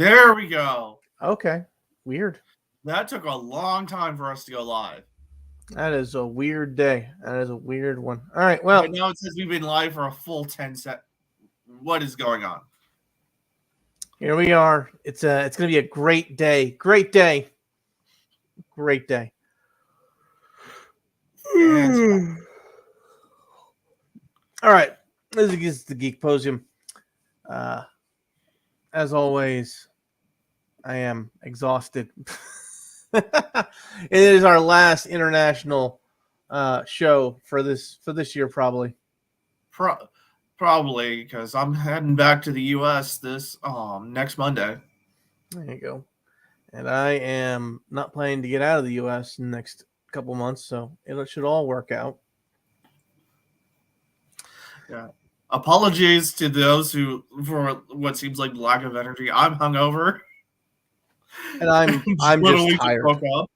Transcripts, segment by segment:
There we go. Okay. Weird. That took a long time for us to go live. That is a weird day. That is a weird one. All right. But Well, now it says we've been live for a full 10 sec. What is going on? here we are. It's gonna be a great day. Great day. Great day. And All right. This is the Geek Posium. Uh, as always, I am exhausted. It is our last international show for this year, probably. probably because I'm heading back to the U.S. this next Monday. There you go. And I am not planning to get out of the U.S. in the next couple months, so it should all work out. Yeah. Apologies to those who for what seems like lack of energy. I'm hungover. And I'm just Literally just tired. woke up.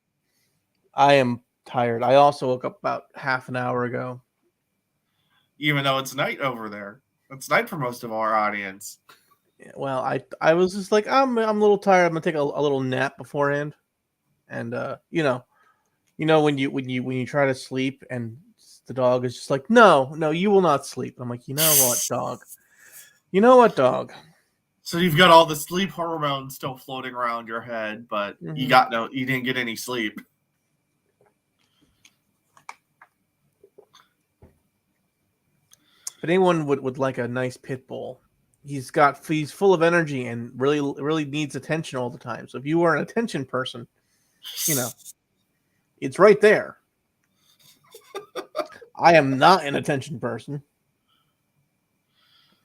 I am tired. I also woke up about half an hour ago. Even though it's night over there. It's night for most of our audience. Well, I was just like I'm a little tired. I'm gonna take a little nap beforehand, and when you try to sleep and the dog is just like no you will not sleep. I'm like, you know what dog. So you've got all the sleep hormones still floating around your head, but you didn't get any sleep. If anyone would like a nice pit bull, he's full of energy and really needs attention all the time. So if you are an attention person, it's right there. I am not an attention person.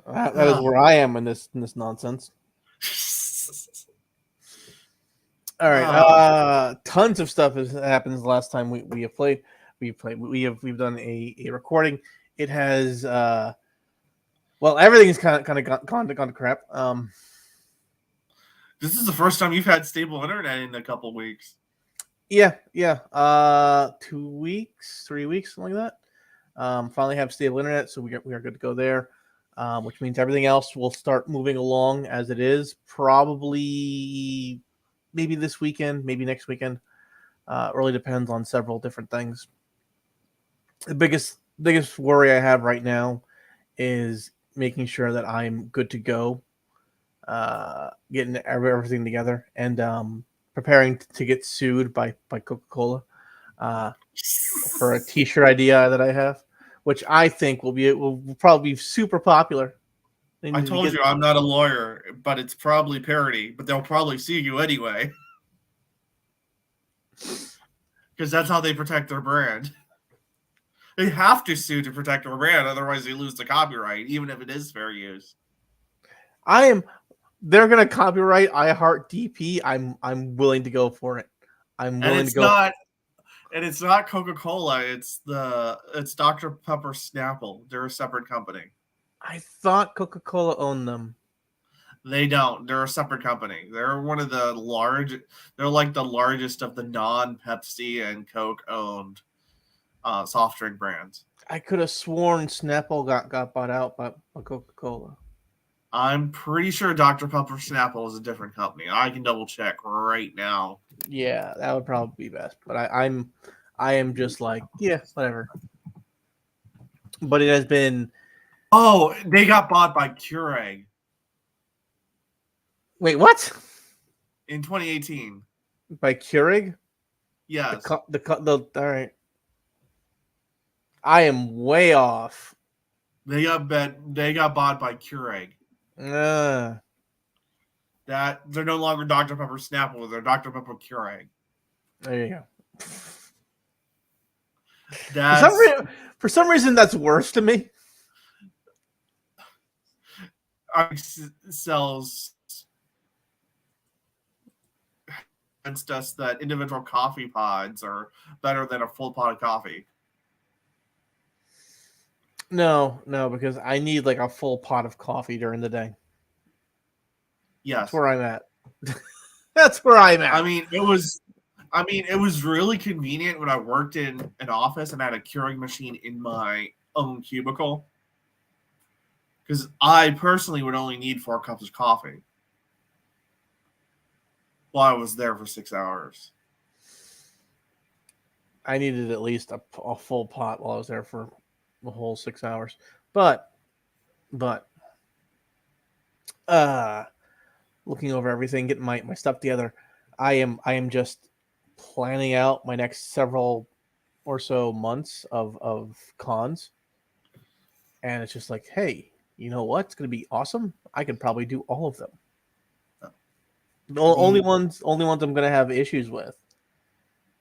That is where I am in this nonsense. All right. Tons of stuff has happened the last time we have played. We've done a recording. It has everything's kind of gone to crap. This is the first time you've had stable internet in a couple weeks. Yeah. 2 weeks, 3 weeks, something like that. Finally have stable internet, so we are good to go there. Which means everything else will start moving along as it is. Probably, maybe this weekend, maybe next weekend. It really depends on several different things. The biggest worry I have right now is making sure that I'm good to go, getting everything together, and preparing to get sued by Coca-Cola for a T-shirt idea that I have, which I think will probably be super popular. I told you I'm not a lawyer, but it's probably parody, but they'll probably sue you anyway. Because that's how they protect their brand. They have to sue to protect their brand, otherwise they lose the copyright, even if it is fair use. They're gonna copyright I Heart DP. I'm willing to go for it. I'm willing to go. And it's not Coca-Cola. It's Dr. Pepper Snapple. They're a separate company. I thought Coca-Cola owned them. They don't. They're a separate company. They're one of the They're like the largest of the non-Pepsi and Coke owned soft drink brands. I could have sworn Snapple got bought out by Coca-Cola. I'm pretty sure Dr. Pepper Snapple is a different company. I can double check right now. Yeah, that would probably be best. But I am just like, yeah, whatever. But it has been. Oh, they got bought by Keurig. Wait, what? In 2018. By Keurig? Yes. All right. I am way off. They got bought by Keurig. That they're no longer Dr. Pepper Snapple, they're Dr. Pepper Keurig. There you go. For some reason, that's worse to me. Sells against us that individual coffee pods are better than a full pot of coffee. No, because I need like a full pot of coffee during the day. Yes. That's where I'm at. That's where I'm at. I mean, it was really convenient when I worked in an office and I had a Keurig machine in my own cubicle. Because I personally would only need 4 cups of coffee. Well, I was there for 6 hours. I needed at least a full pot while I was there for the whole 6 hours. But uh looking over everything, getting my stuff together, I am just planning out my next several or so months of cons. And it's just like, hey, you know what? It's gonna be awesome. I could probably do all of them. The only The ones I'm gonna have issues with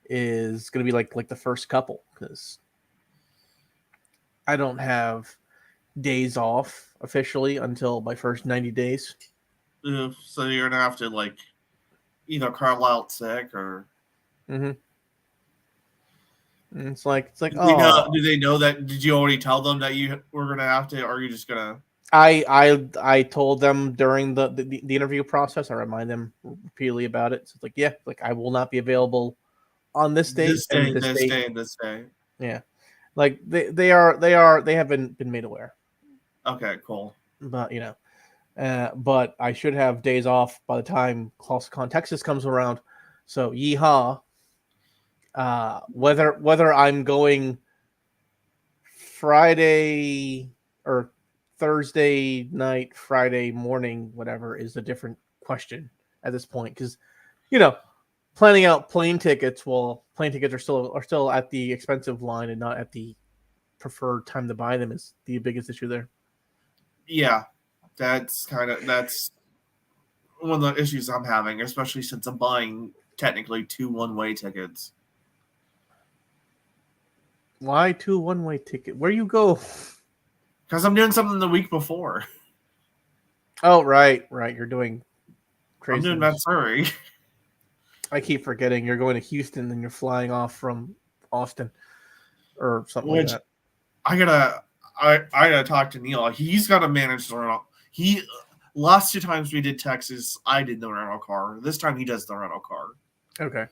is gonna be like the first couple, because I don't have days off officially until my first 90 days. So you're gonna have to like either call out sick or Mm-hmm. And it's like, do they know? oh, Do they know that? Did you already tell them that you were gonna have to, or are you just gonna I told them during the interview process. I remind them repeatedly about it. So it's like, yeah, like I will not be available on this date this and day, this this date. day, and this day? Yeah, like they have been made aware. Okay, cool. But but I should have days off by the time CloseCon Texas comes around. So yeehaw. Whether I'm going Friday or Thursday night, Friday morning, whatever, is a different question at this point, because you know planning out plane tickets. Well, plane tickets are still at the expensive line and not at the preferred time to buy them is the biggest issue there. Yeah, that's one of the issues I'm having, especially since I'm buying technically 2 one-way tickets. Why two one-way ticket? Where you go? Because I'm doing something the week before. Oh, right. You're doing I'm doing Mad craziness. Surrey. I keep forgetting you're going to Houston and you're flying off from Austin or something like Which that. I gotta talk to Neil. He's gotta manage the rental. He last 2 times we did Texas, I did the rental car. This time he does the rental car. Okay.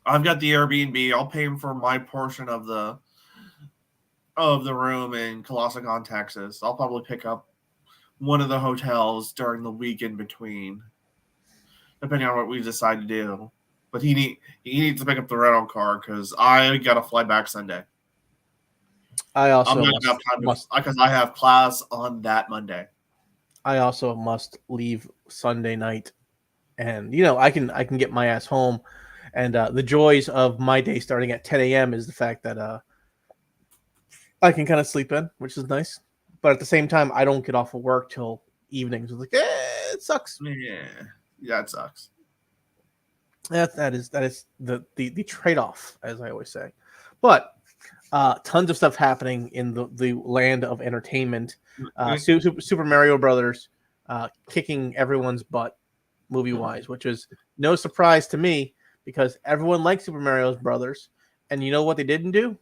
I've got the Airbnb. I'll pay him for my portion of the room in Colossicon, Texas. I'll probably pick up one of the hotels during the week in between, depending on what we decide to do. But he needs to pick up the rental car because I gotta fly back Sunday. I I'm also not gonna have time to must because I have class on that Monday. I also must leave Sunday night, and I can get my ass home, and the joys of my day starting at 10 a.m. is the fact that I can kind of sleep in, which is nice. But at the same time, I don't get off of work till evenings. It's like, it sucks. Yeah, it sucks. That is the trade off, as I always say. But tons of stuff happening in the land of entertainment. Super Mario Brothers kicking everyone's butt movie wise, which is no surprise to me because everyone likes Super Mario Brothers. And you know what they didn't do?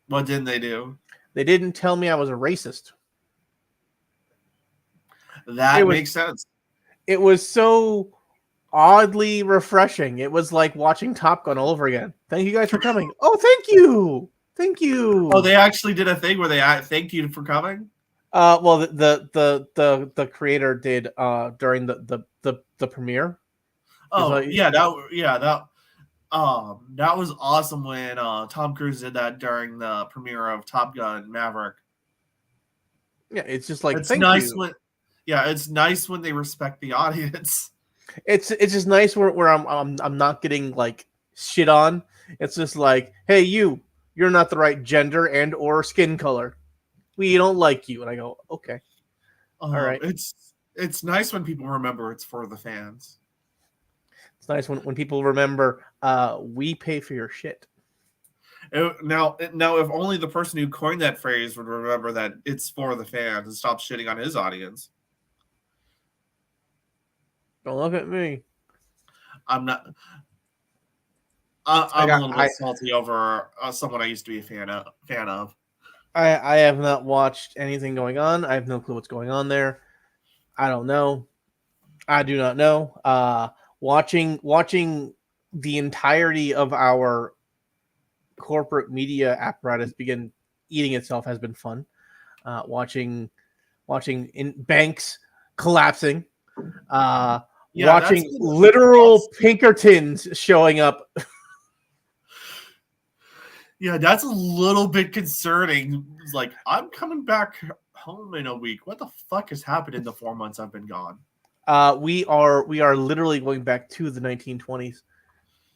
What didn't they do? They didn't tell me I was a racist. It That was makes sense. it was so oddly refreshing. It was like watching Top Gun all over again. Thank you guys for coming. Oh, thank you. Thank you. Oh, they actually did a thing where they thanked you for coming. Well, the creator did during the premiere. Oh Like, yeah, that was awesome when Tom Cruise did that during the premiere of Top Gun Maverick. yeah, it's just like It's thank nice you. when it's nice when they respect the audience. It's just nice where I'm not getting like shit on. It's just like, hey, you're not the right gender and or skin color. We don't like you. And I go, okay, all right. It's nice when people remember it's for the fans. It's nice when people remember we pay for your shit. Now, if only the person who coined that phrase would remember that it's for the fans and stop shitting on his audience. Don't look at me. I'm not. I I'm a got little bit salty over someone I used to be a fan of. I have not watched anything going on. I have no clue what's going on there. I don't know. I do not know. Watching the entirety of our corporate media apparatus begin eating itself has been fun. Watching in banks collapsing, Yeah, that's watching literal Pinkertons showing up. Yeah, that's a little bit concerning. It's like, I'm coming back home in a week. What the fuck has happened in the 4 months I've been gone? We are literally going back to the 1920s.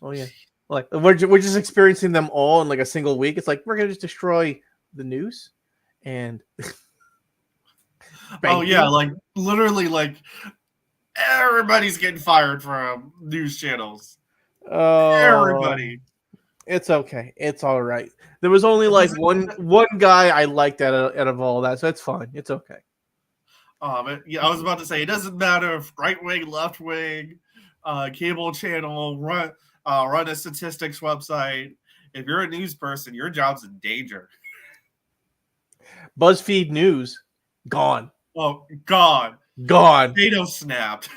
Oh yeah, like we're just experiencing them all in like a single week. It's like we're gonna just destroy the news and Oh yeah, banking. like literally, like everybody's getting fired from news channels. Oh, Everybody. it's okay. It's all right. There was only like one guy I liked out of all that, so it's fine. It's okay. Yeah, I was about to say it doesn't matter if right wing, left wing, cable channel, run a statistics website. If you're a news person, your job's in danger. BuzzFeed News, gone. Oh God, Gone. potato snapped.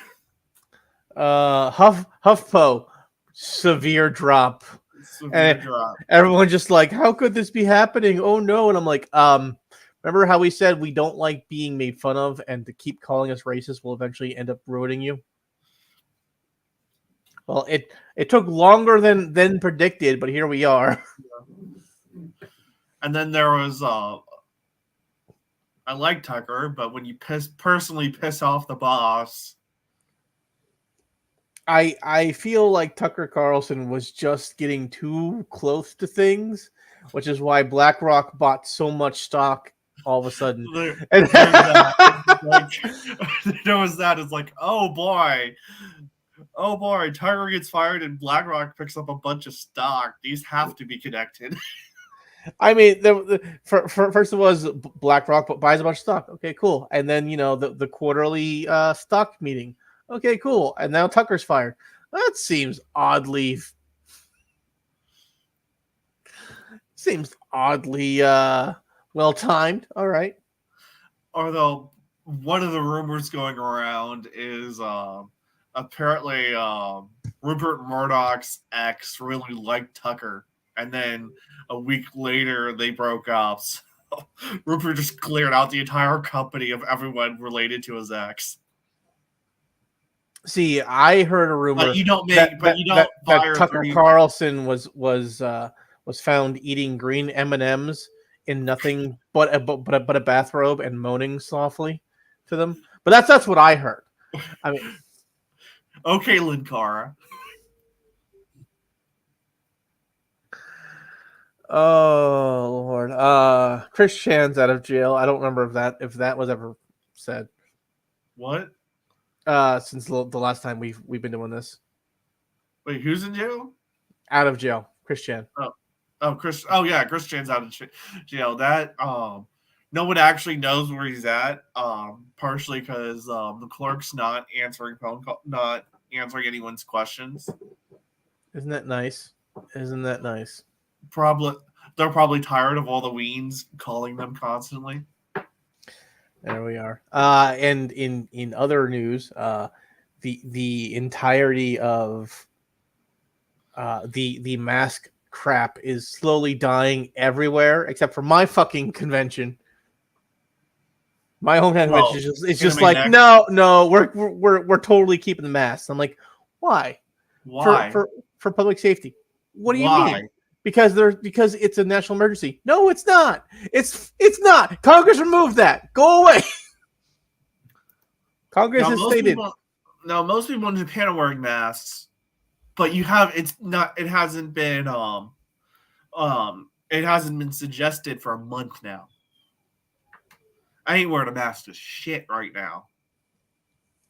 HuffPo, severe drop. Severe And drop. everyone just like, how could this be happening? Oh no. And I'm like, remember how we said we don't like being made fun of, and to keep calling us racist will eventually end up ruining you? Well, it took longer than predicted, but here we are. And then there was I like Tucker, but when you personally piss off the boss, I feel like Tucker Carlson was just getting too close to things, which is why BlackRock bought so much stock all of a sudden. there's And that. Like, there was that. It's like, oh boy, Tucker gets fired and BlackRock picks up a bunch of stock. These have to be connected. I mean, first it was BlackRock buys a bunch of stock. Okay, cool. And then the quarterly stock meeting. Okay, cool. And now Tucker's fired. That seems oddly well timed. All right. Although one of the rumors going around is apparently Rupert Murdoch's ex really liked Tucker, and then a week later they broke up. So Rupert just cleared out the entire company of everyone related to his ex. See, I heard a rumor But you don't that fire Tucker 3. Carlson was found eating green M&Ms in nothing but a bathrobe and moaning softly to them. But that's what I heard. I mean, Okay, Linkara. oh Lord. Chris Chan's out of jail. I don't remember if that was ever said. What? Since the last time we've been doing this. Wait, who's in jail? Out of jail. Chris Chan. Chris. Oh yeah, Chris Chan's out of jail. That no one actually knows where he's at. Partially because the clerk's not answering not answering anyone's questions. Isn't that nice? Isn't that nice? They're probably tired of all the weens calling them constantly. There we are. And in other news, the entirety of the mask crap is slowly dying everywhere except for my fucking convention. My hometown convention is just like no, we're totally keeping the masks. I'm like, why? Why? For public safety. What do you Why? mean? Because it's a national emergency. No, it's not. It's not. Congress removed that. Go away. Congress has stated. Most people in Japan are wearing masks, but it hasn't been suggested for a month now. I ain't wearing a mask to shit right now.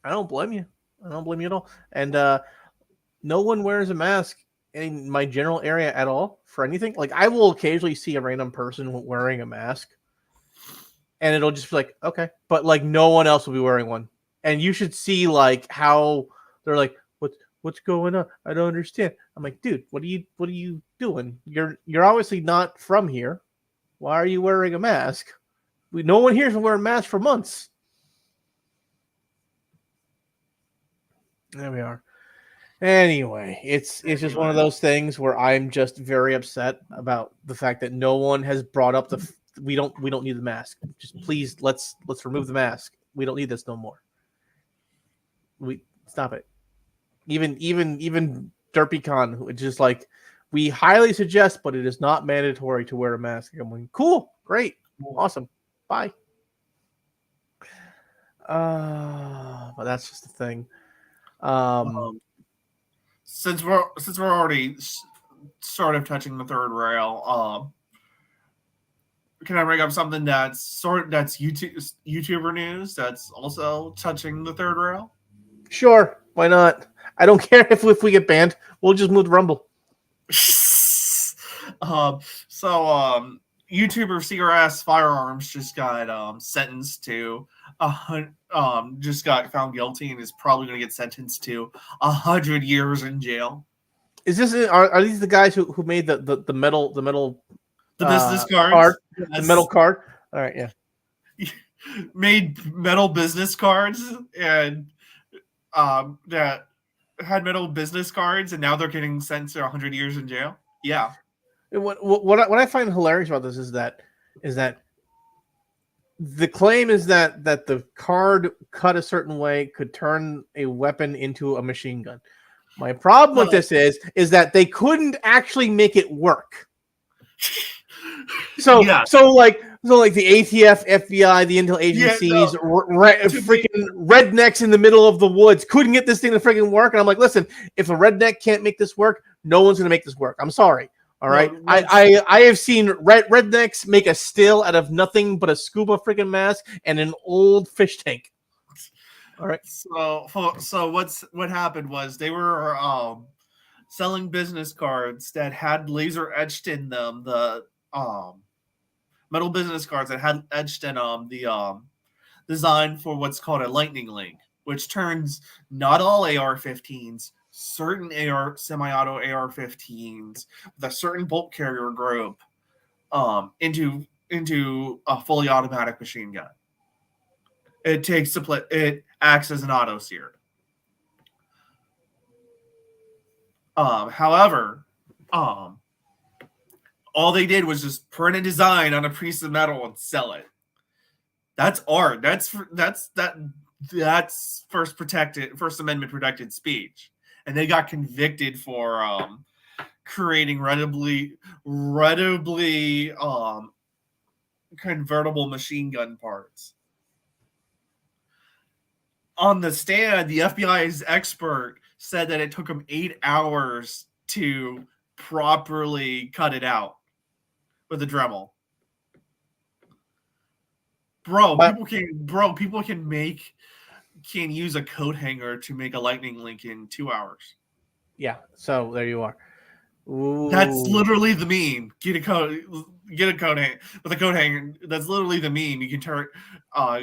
I don't blame you. I don't blame you at all. And no one wears a mask in my general area at all for anything. Like I will occasionally see a random person wearing a mask, and it'll just be like, okay, but like no one else will be wearing one. And you should see like how they're like, what's going on? I don't understand. I'm like, dude, what are you doing? You're obviously not from here. Why are you wearing a mask? No one here has been wearing masks for months. There we are. Anyway, it's just one of those things where I'm just very upset about the fact that no one has brought up we don't need the mask. Just please let's remove the mask. We don't need this no more. We stop it. Even DerpyCon, which is like, we highly suggest, but it is not mandatory to wear a mask. I'm like, cool, great, awesome, bye. But that's just the thing. Since we're already sort of touching the third rail, can I bring up something that's YouTuber news that's also touching the third rail? Sure, why not? I don't care if we get banned. We'll just move to Rumble. YouTuber CRS Firearms just got sentenced to just got found guilty and is probably going to get sentenced to 100 years in jail. Is this are these the guys who made the metal business cards? Card? Yes. The metal card? All right, yeah. Made metal business cards and that had metal business cards, and now they're getting sentenced to 100 years in jail. Yeah. What I find hilarious about this is that the claim is that the card cut a certain way could turn a weapon into a machine gun. My problem with this is that they couldn't actually make it work. So like the ATF, FBI, the intel agencies, freaking rednecks in the middle of the woods couldn't get this thing to freaking work. And I'm like, listen, if a redneck can't make this work, no one's going to make this work. I'm sorry. All right. I have seen rednecks make a still out of nothing but a scuba freaking mask and an old fish tank. All right. So what happened was they were selling business cards that had laser etched in them, the metal business cards that had etched in the design for what's called a lightning link, which turns not all AR-15s, certain semi-auto AR-15s with a certain bolt carrier group into a fully automatic machine gun. It acts as an auto sear. However, all they did was just print a design on a piece of metal and sell it. That's art. That's First Amendment protected speech, and they got convicted for creating readily convertible machine gun parts. On the stand, the FBI's expert said that it took him 8 hours to properly cut it out with a Dremel. People can use a coat hanger to make a lightning link in 2 hours. Yeah, so there you are. Ooh. That's literally the meme. Get a coat hanger with a coat hanger. That's literally the meme. You can turn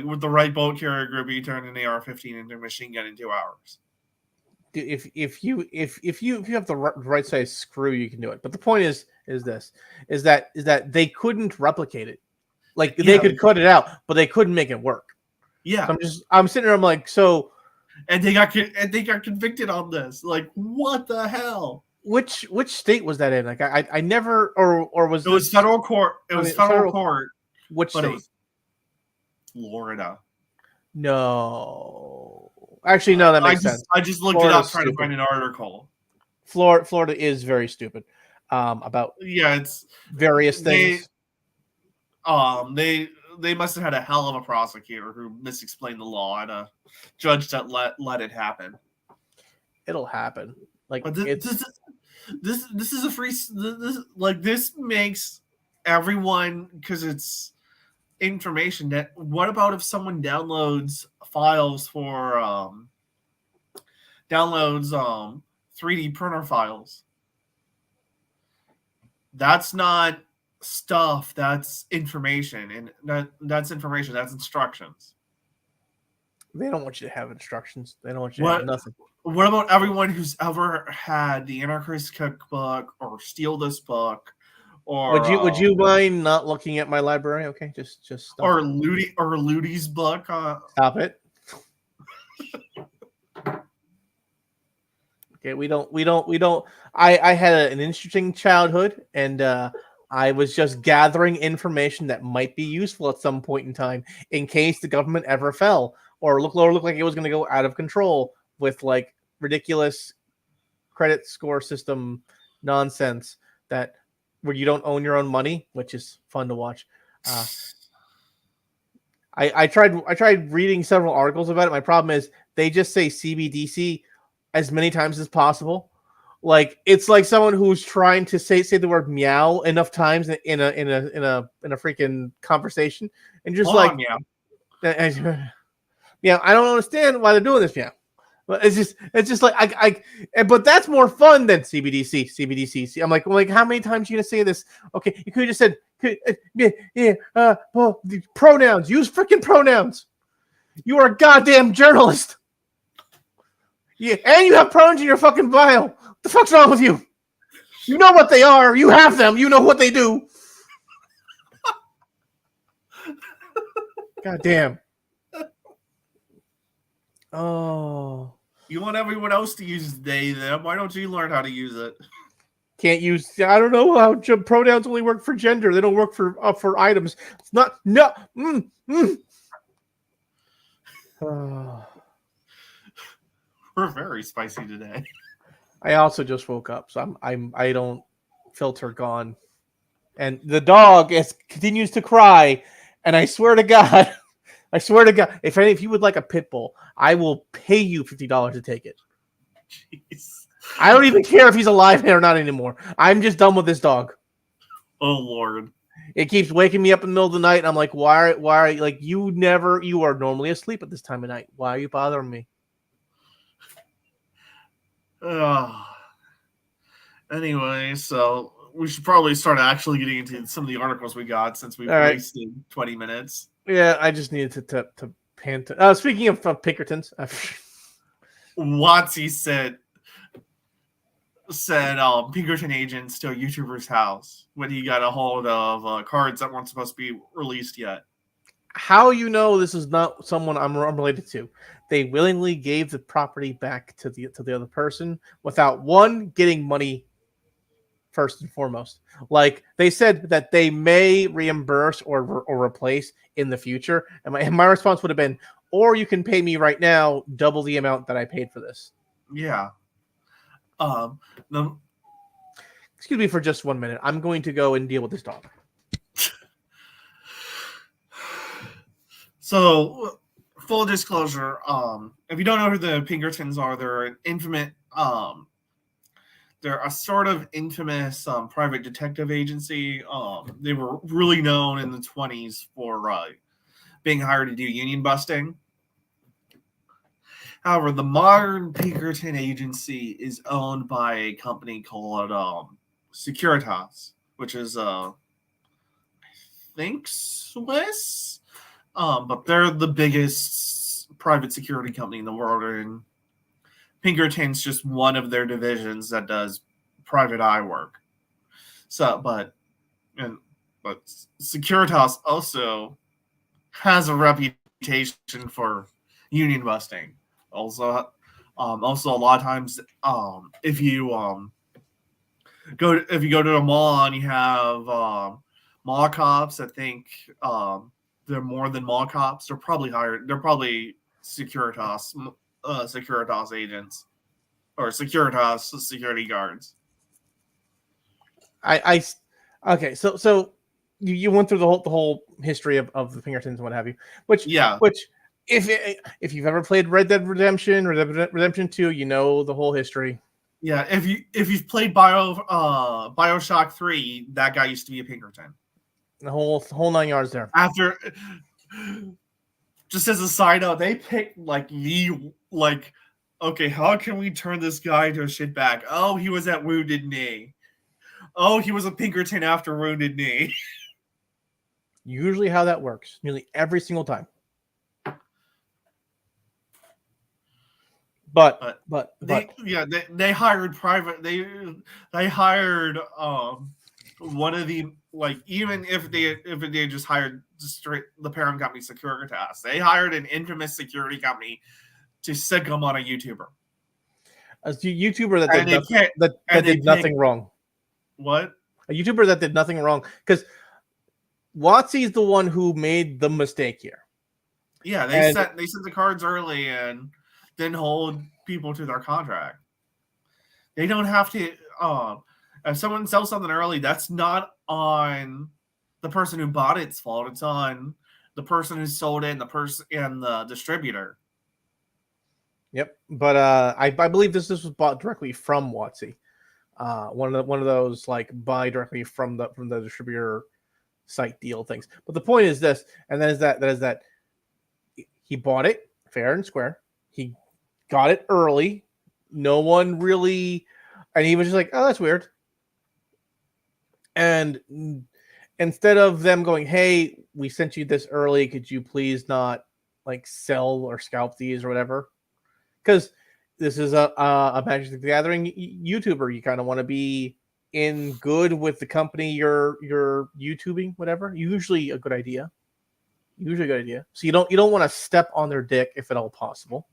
with the right bolt carrier group, you can turn an AR-15 into a machine gun in 2 hours. Dude, if you have the right size screw, you can do it. But the point is that they couldn't replicate it. Like they could cut it out, but they couldn't make it work. Yeah, so I'm sitting there. I'm like, so, and they got convicted on this. Like, what the hell? Which state was that in? Like, I never or was it was federal court? It was federal court. Which state? It was Florida. No, actually, no. That makes sense. I just looked Florida's it up trying to find an article. Florida is very stupid. About it's various things. They must have had a hell of a prosecutor who misexplained the law and a judge that let it happen. It'll happen. Like, but this is a free. This makes everyone, because it's information that. What about if someone downloads files for 3D printer files? That's not stuff, that's information, and that's information, that's instructions. They don't want you to have instructions. They don't want you to have nothing. What about everyone who's ever had the Anarchist Cookbook or Steal This Book, or would you mind not looking at my library? Okay, just stop. Or Ludi's book. Stop it. Okay, we don't. I had an interesting childhood, and I was just gathering information that might be useful at some point in time in case the government ever fell or looked like it was going to go out of control. with like ridiculous credit score system nonsense that where you don't own your own money, which is fun to watch. I tried reading several articles about it. My problem is they just say CBDC as many times as possible. Like it's like someone who's trying to say the word meow enough times in a freaking conversation, and just Hold like on, meow. yeah, I don't understand why they're doing this meow. But it's just like but that's more fun than CBDC. I'm like, how many times are you gonna say this? Okay, you could have just said, well, the pronouns. Use freaking pronouns. You are a goddamn journalist. Yeah, and you have pronouns in your fucking bio. What the fuck's wrong with you? You know what they are. You have them. You know what they do. God damn. Oh. You want everyone else to use they, them. Why don't you learn how to use it? Can't use. I don't know how pronouns only work for gender. They don't work for items. It's not. No. We're very spicy today. I also just woke up, so I don't filter gone, and the dog continues to cry, and I swear to God, if you would like a pit bull, I will pay you $50 to take it. Jeez. I don't even care if he's alive or not anymore. I'm just done with this dog. Oh Lord. It keeps waking me up in the middle of the night, and I'm like, why are you, like, you are normally asleep at this time of night. Why are you bothering me? Anyway, so we should probably start actually getting into some of the articles we got since we've wasted 20 minutes. Yeah, I just needed to pant. Speaking of Pinkertons, Watsy said Pinkerton agents to a YouTuber's house when he got a hold of cards that weren't supposed to be released yet. How you know this is not someone I'm related to? They willingly gave the property back to the other person without one getting money first and foremost. Like they said that they may reimburse or replace in the future, and my response would have been, or you can pay me right now double the amount that I paid for this. Yeah. Excuse me for just 1 minute. I'm going to go and deal with this dog. So, full disclosure, if you don't know who the Pinkertons are, they're an infamous, they're a sort of infamous private detective agency. They were really known in the 1920s for being hired to do union busting. However, the modern Pinkerton agency is owned by a company called Securitas, which is, I think, Swiss. But they're the biggest private security company in the world, and Pinkerton's just one of their divisions that does private eye work. So, but Securitas also has a reputation for union busting. Also a lot of times, if you go to a mall and you have mall cops, I think they're more than mall cops. They're probably hired. They're probably Securitas agents or Securitas security guards. Okay. So you went through the whole history of the Pinkertons and what have you. Which if you've ever played Red Dead Redemption or Redemption 2, you know the whole history. Yeah. If you've played BioShock 3, that guy used to be a Pinkerton. The whole 9 yards there. After, just as a side note, they picked okay, how can we turn this guy to a shitbag? Oh, he was at Wounded Knee. Oh, he was a Pinkerton after Wounded Knee. Usually how that works, nearly every single time. But they hired private. They hired one of the, like, even if they just hired straight the parent company Securitas, they hired an infamous security company to sick them on a YouTuber. A YouTuber that did nothing wrong. What? A YouTuber that did nothing wrong, because Watsy's the one who made the mistake here. Yeah, they sent the cards early, and then hold people to their contract. They don't have to. If someone sells something early, that's not on the person who bought it's fault. It's on the person who sold it and the distributor. Yep. But I believe this was bought directly from WotC. One of those like buy directly from the distributor site deal things. But the point is this, and that is that he bought it fair and square. He got it early. No one really, and he was just like, oh, that's weird. And instead of them going, hey, we sent you this early, could you please not like sell or scalp these or whatever? Because this is a Magic the Gathering YouTuber. You kind of want to be in good with the company you're YouTubing, whatever. Usually a good idea. So you don't want to step on their dick if at all possible.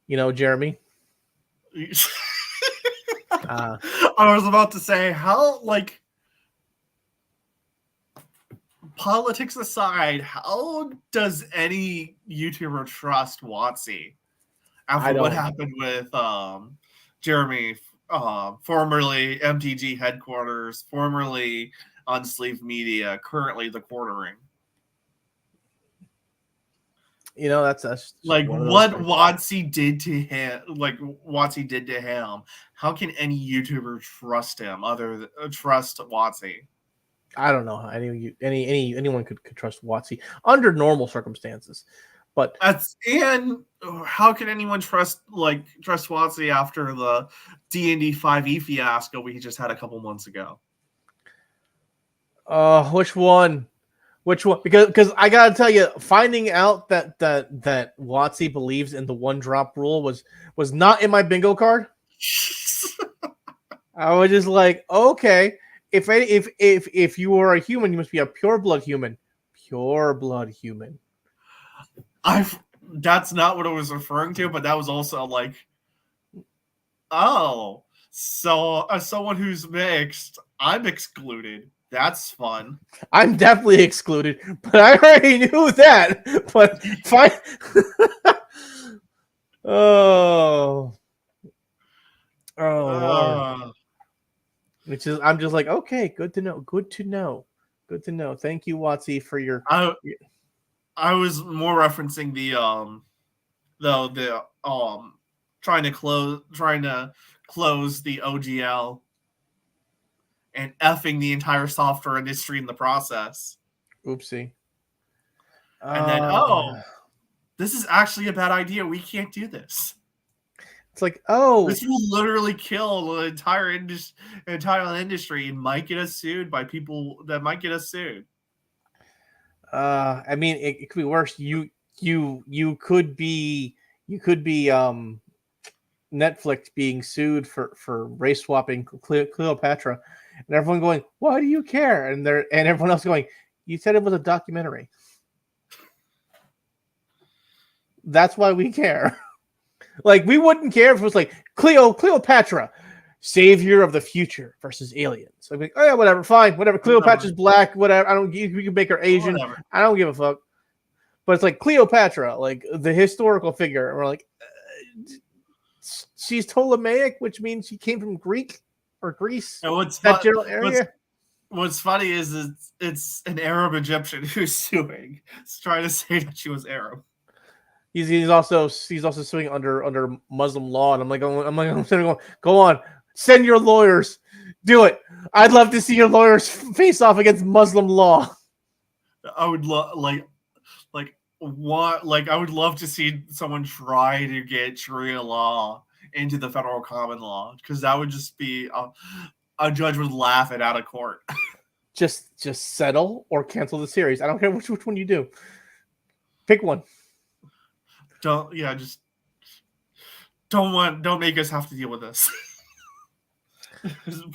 You know, Jeremy. I was about to say, how, like, politics aside, how does any YouTuber trust WotC after what happened with Jeremy, formerly MTG headquarters, formerly Unsleeved Media, currently the Quartering? You know, that's like what WotC did to him. Like WotC did to him. How can any YouTuber trust him trust WotC? I don't know how anyone could trust WotC under normal circumstances, but and how can anyone trust WotC after the D&D 5e fiasco we just had a couple months ago? Which one? Because I gotta tell you, finding out that WotC believes in the one drop rule was not in my bingo card. I was just like, okay, if you are a human, you must be a pure blood human. That's not what I was referring to, but that was also like, oh, so as someone who's mixed, I'm excluded. That's fun. I'm definitely excluded, but I already knew that. But fine. Oh, Lord. Which is, I'm just like, okay, good to know. Thank you, WotC, for your. I was more referencing the trying to close the OGL and effing the entire software industry in the process. Oopsie. And then, this is actually a bad idea. We can't do this. It's like, oh, this will literally kill the entire industry and might get us sued by people that might get us sued. I mean, it could be worse. You could be Netflix being sued for race swapping Cleopatra, and everyone going, "Why do you care?" And everyone else going, "You said it was a documentary. That's why we care." Like, we wouldn't care if it was like Cleopatra, savior of the future versus aliens. I'm like, oh yeah, whatever, fine, whatever. Cleopatra's black, whatever. I don't. You can make her Asian. Whatever. I don't give a fuck. But it's like Cleopatra, like the historical figure. And we're like, she's Ptolemaic, which means she came from Greek or Greece. And that general area. What's funny is it's an Arab Egyptian who's suing. It's trying to say that she was Arab. He's also suing under Muslim law, and I'm going, go on, send your lawyers, do it. I'd love to see your lawyers face off against Muslim law. I would love I would love to see someone try to get Sharia law into the federal common law, because that would just be a judge would laugh it out of court. Just settle or cancel the series. I don't care which one you do. Pick one. Don't make us have to deal with this.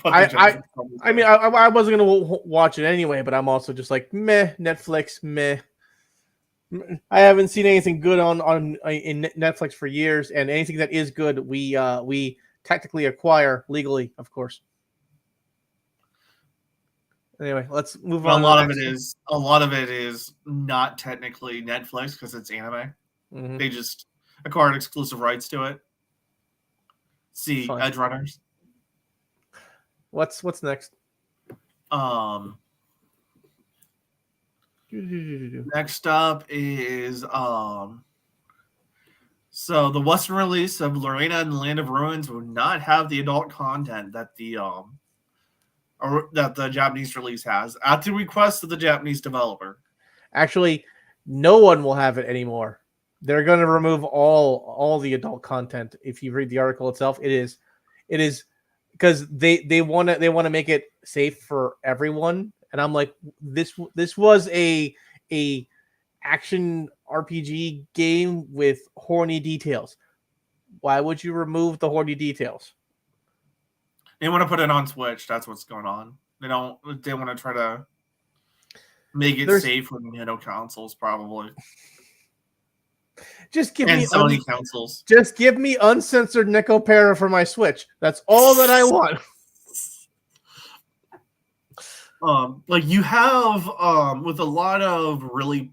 I mean, I wasn't gonna watch it anyway, but I'm also just like, meh, Netflix, meh. I haven't seen anything good in Netflix for years, and anything that is good, we technically acquire legally, of course. Anyway, let's move on. A lot of it is not technically Netflix because it's anime. Mm-hmm. They just acquired exclusive rights to it. See, Fun. Edge Runners. What's next? Next up is so the Western release of Lorena and the Land of Ruins would not have the adult content that the Japanese release has, at the request of the Japanese developer. Actually, no one will have it anymore. They're going to remove all the adult content. If you read the article itself, it is because they want to make it safe for everyone. And I'm like, this was a action RPG game with horny details. Why would you remove the horny details? They want to put it on Switch. That's what's going on. They want to try to make it safe for Nintendo consoles, probably. Just give and me Sony consoles. Just give me uncensored Nico Para for my Switch. That's all that I want. Like you have with a lot of really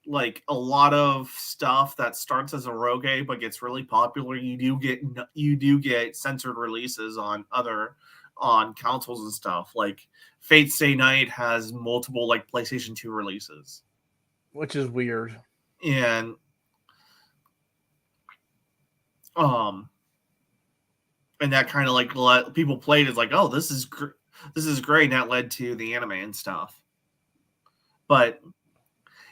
like a lot of stuff that starts as a rogue but gets really popular, you do get censored releases on consoles and stuff. Like Fate Stay Night has multiple like PlayStation 2 releases, which is weird. And and that kind of like let people play it as like, oh, this is great, and that led to the anime and stuff. But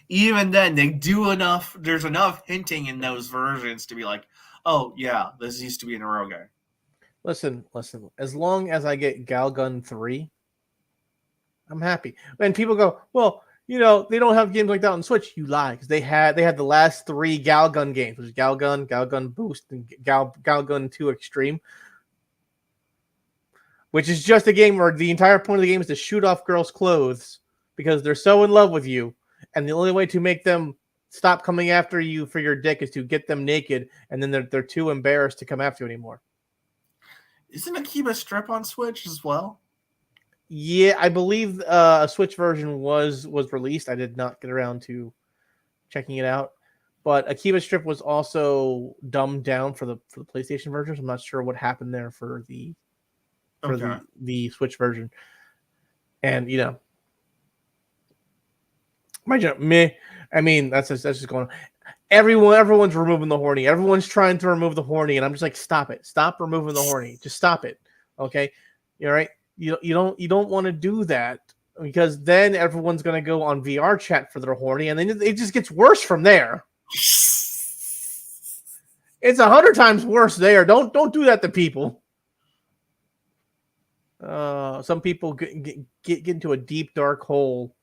even then, they do enough. There's enough hinting in those versions to be like, oh yeah, this used to be an Eroge. Listen. As long as I get Galgun 3, I'm happy. And people go, well, you know, they don't have games like that on Switch. You lie, because they had the last 3 Galgun games, which is Galgun Boost, and Galgun 2 Extreme, which is just a game where the entire point of the game is to shoot off girls' clothes because they're so in love with you, and the only way to make them stop coming after you for your dick is to get them naked, and then they're too embarrassed to come after you anymore. Isn't Akiba Strip on Switch as well? Yeah, I believe a Switch version was released. I did not get around to checking it out, but Akiba Strip was also dumbed down for the PlayStation version. So I'm not sure what happened there for the Switch version. And you know, I mean, that's just going on. Everyone's removing the horny. Everyone's trying to remove the horny, and I'm just like, stop it! Stop removing the horny. Just stop it. Okay, you're right. You don't want to do that, because then everyone's gonna go on VR chat for their horny, and then it just gets worse from there. It's 100 times worse there. Don't do that to people. Some people get into a deep dark hole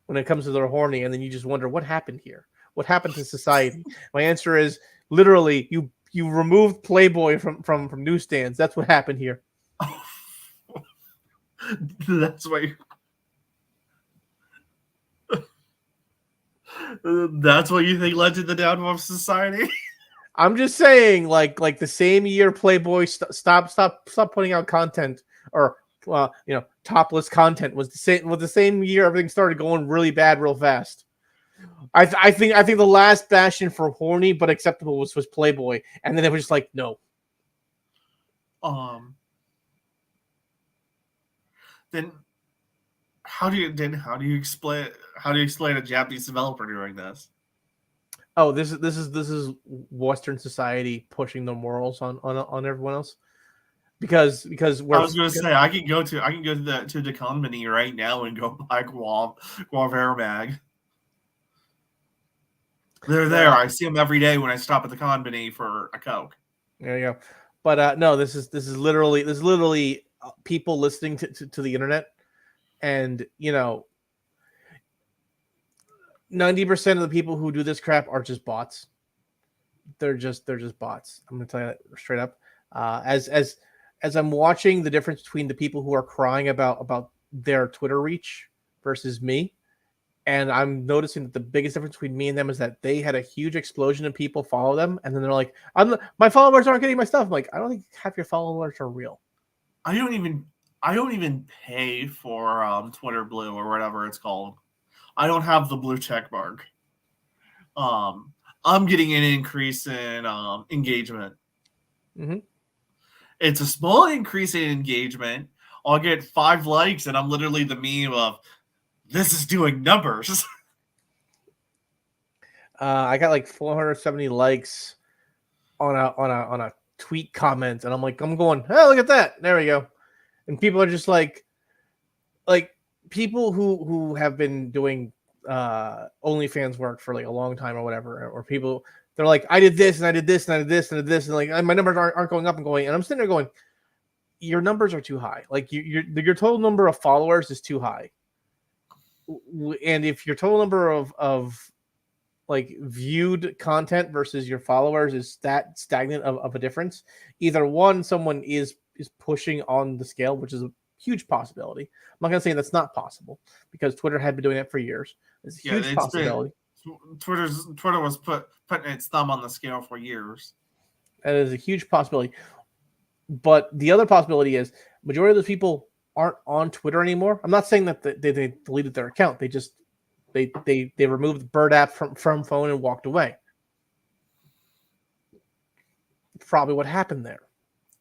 when it comes to their horny, and then you just wonder what happened here. What happened to society? My answer is literally you removed Playboy from newsstands. That's what happened here. That's why. That's what you think led to the downfall of society. I'm just saying, like the same year Playboy stop putting out content, or topless content, was the same year everything started going really bad real fast. I think the last bastion for horny but acceptable was Playboy, and then it was just like, no. Then how do you explain a Japanese developer doing this? Oh, this is Western society pushing the morals on everyone else. Because I was going to say I can go to the company right now and go buy Guav Air Mag. They're there. I see them every day when I stop at the company for a Coke. There you go. But no, this is literally people listening to the internet, and 90% of the people who do this crap are just bots. They're just bots. I'm gonna tell you that straight up. As I'm watching the difference between the people who are crying about their Twitter reach versus me, and I'm noticing that the biggest difference between me and them is that they had a huge explosion of people follow them, and then they're like, my followers aren't getting my stuff. I'm like, I don't think half your followers are real. I don't even pay for Twitter Blue or whatever it's called. I don't have the blue check mark. I'm getting an increase in engagement. Mm-hmm. It's a small increase in engagement. I'll get 5 likes, and I'm literally the meme of this is doing numbers. I got like 470 likes on a tweet comment, and I'm going, oh, look at that, there we go. And people are just like people who have been doing OnlyFans work for like a long time or whatever, or people, they're like, I did this and I did this and I did this and I did this, and like my numbers aren't going up and going, and I'm sitting there going, your numbers are too high. Like your total number of followers is too high, and if your total number of like viewed content versus your followers is that stagnant of a difference, either one, someone is pushing on the scale, which is a huge possibility. I'm not gonna say that's not possible because Twitter had been doing it for years. It's a huge It's been possibility. Twitter was putting its thumb on the scale for years. That is a huge possibility. But the other possibility is majority of those people aren't on Twitter anymore. I'm not saying that they deleted their account. They just they removed the Bird app from phone and walked away. Probably what happened there.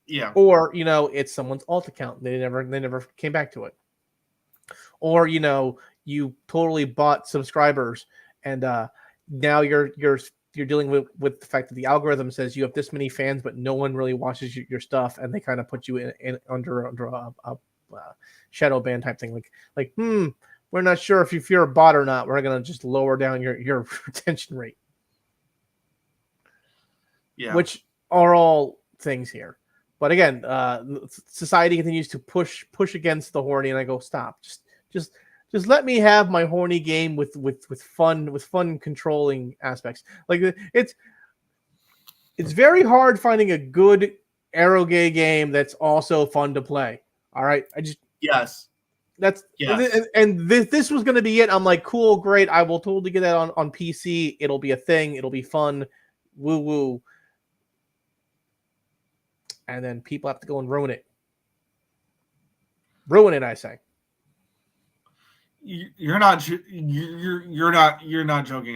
Yeah. Or it's someone's alt account. They never came back to it. Or you totally bought subscribers, and now you're dealing with the fact that the algorithm says you have this many fans, but no one really watches your stuff, and they kind of put you in under a shadow ban type thing. Like we're not sure if you're a bot or not. We're gonna just lower down your retention rate. Yeah. Which are all things here. But again, society continues to push against the horny, and I go, stop. Just let me have my horny game with fun controlling aspects. Like it's very hard finding a good eroge game that's also fun to play. All right, Yes. and this was going to be it. I'm like, cool, great. I will totally get that on PC. It'll be a thing. It'll be fun. Woo woo. And then people have to go and ruin it. Ruin it, I say. You're not joking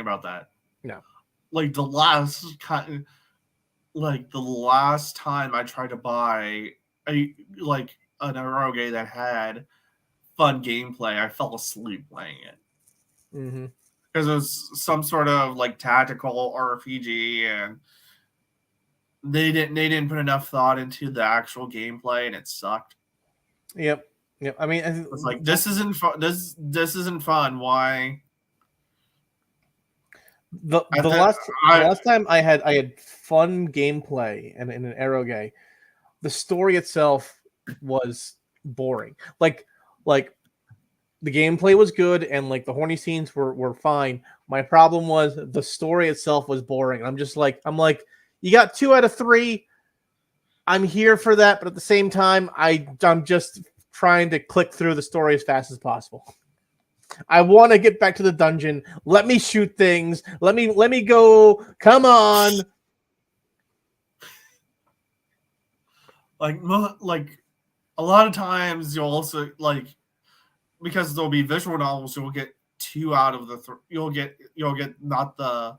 about that. No. Like the last time I tried to buy an eroge that had fun gameplay, I fell asleep playing it. Mm-hmm. Because it was some sort of like tactical RPG, and they didn't put enough thought into the actual gameplay, and it sucked. Yep. I mean, It's like this isn't fun. This isn't fun. Why? The last time I had fun gameplay and in an eroge, the story itself was boring. Like the gameplay was good and like the horny scenes were fine. My problem was the story itself was boring. I'm like, you got 2 out of 3. I'm here for that, but at the same time, I'm just trying to click through the story as fast as possible. I want to get back to the dungeon. Let me shoot things. Let me go. Come on. Like a lot of times you'll also because there'll be visual novels, you'll get 2 out of the you'll get not the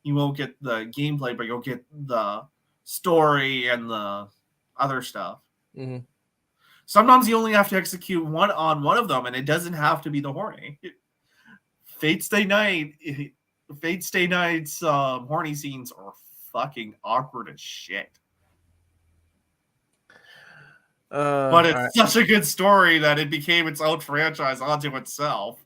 you won't get the gameplay, but you'll get the story and the other stuff. Mm-hmm. Sometimes you only have to execute one of them, and it doesn't have to be the horny. Fate Stay Night's horny scenes are fucking awkward as shit. But it's such a good story that it became its own franchise onto itself.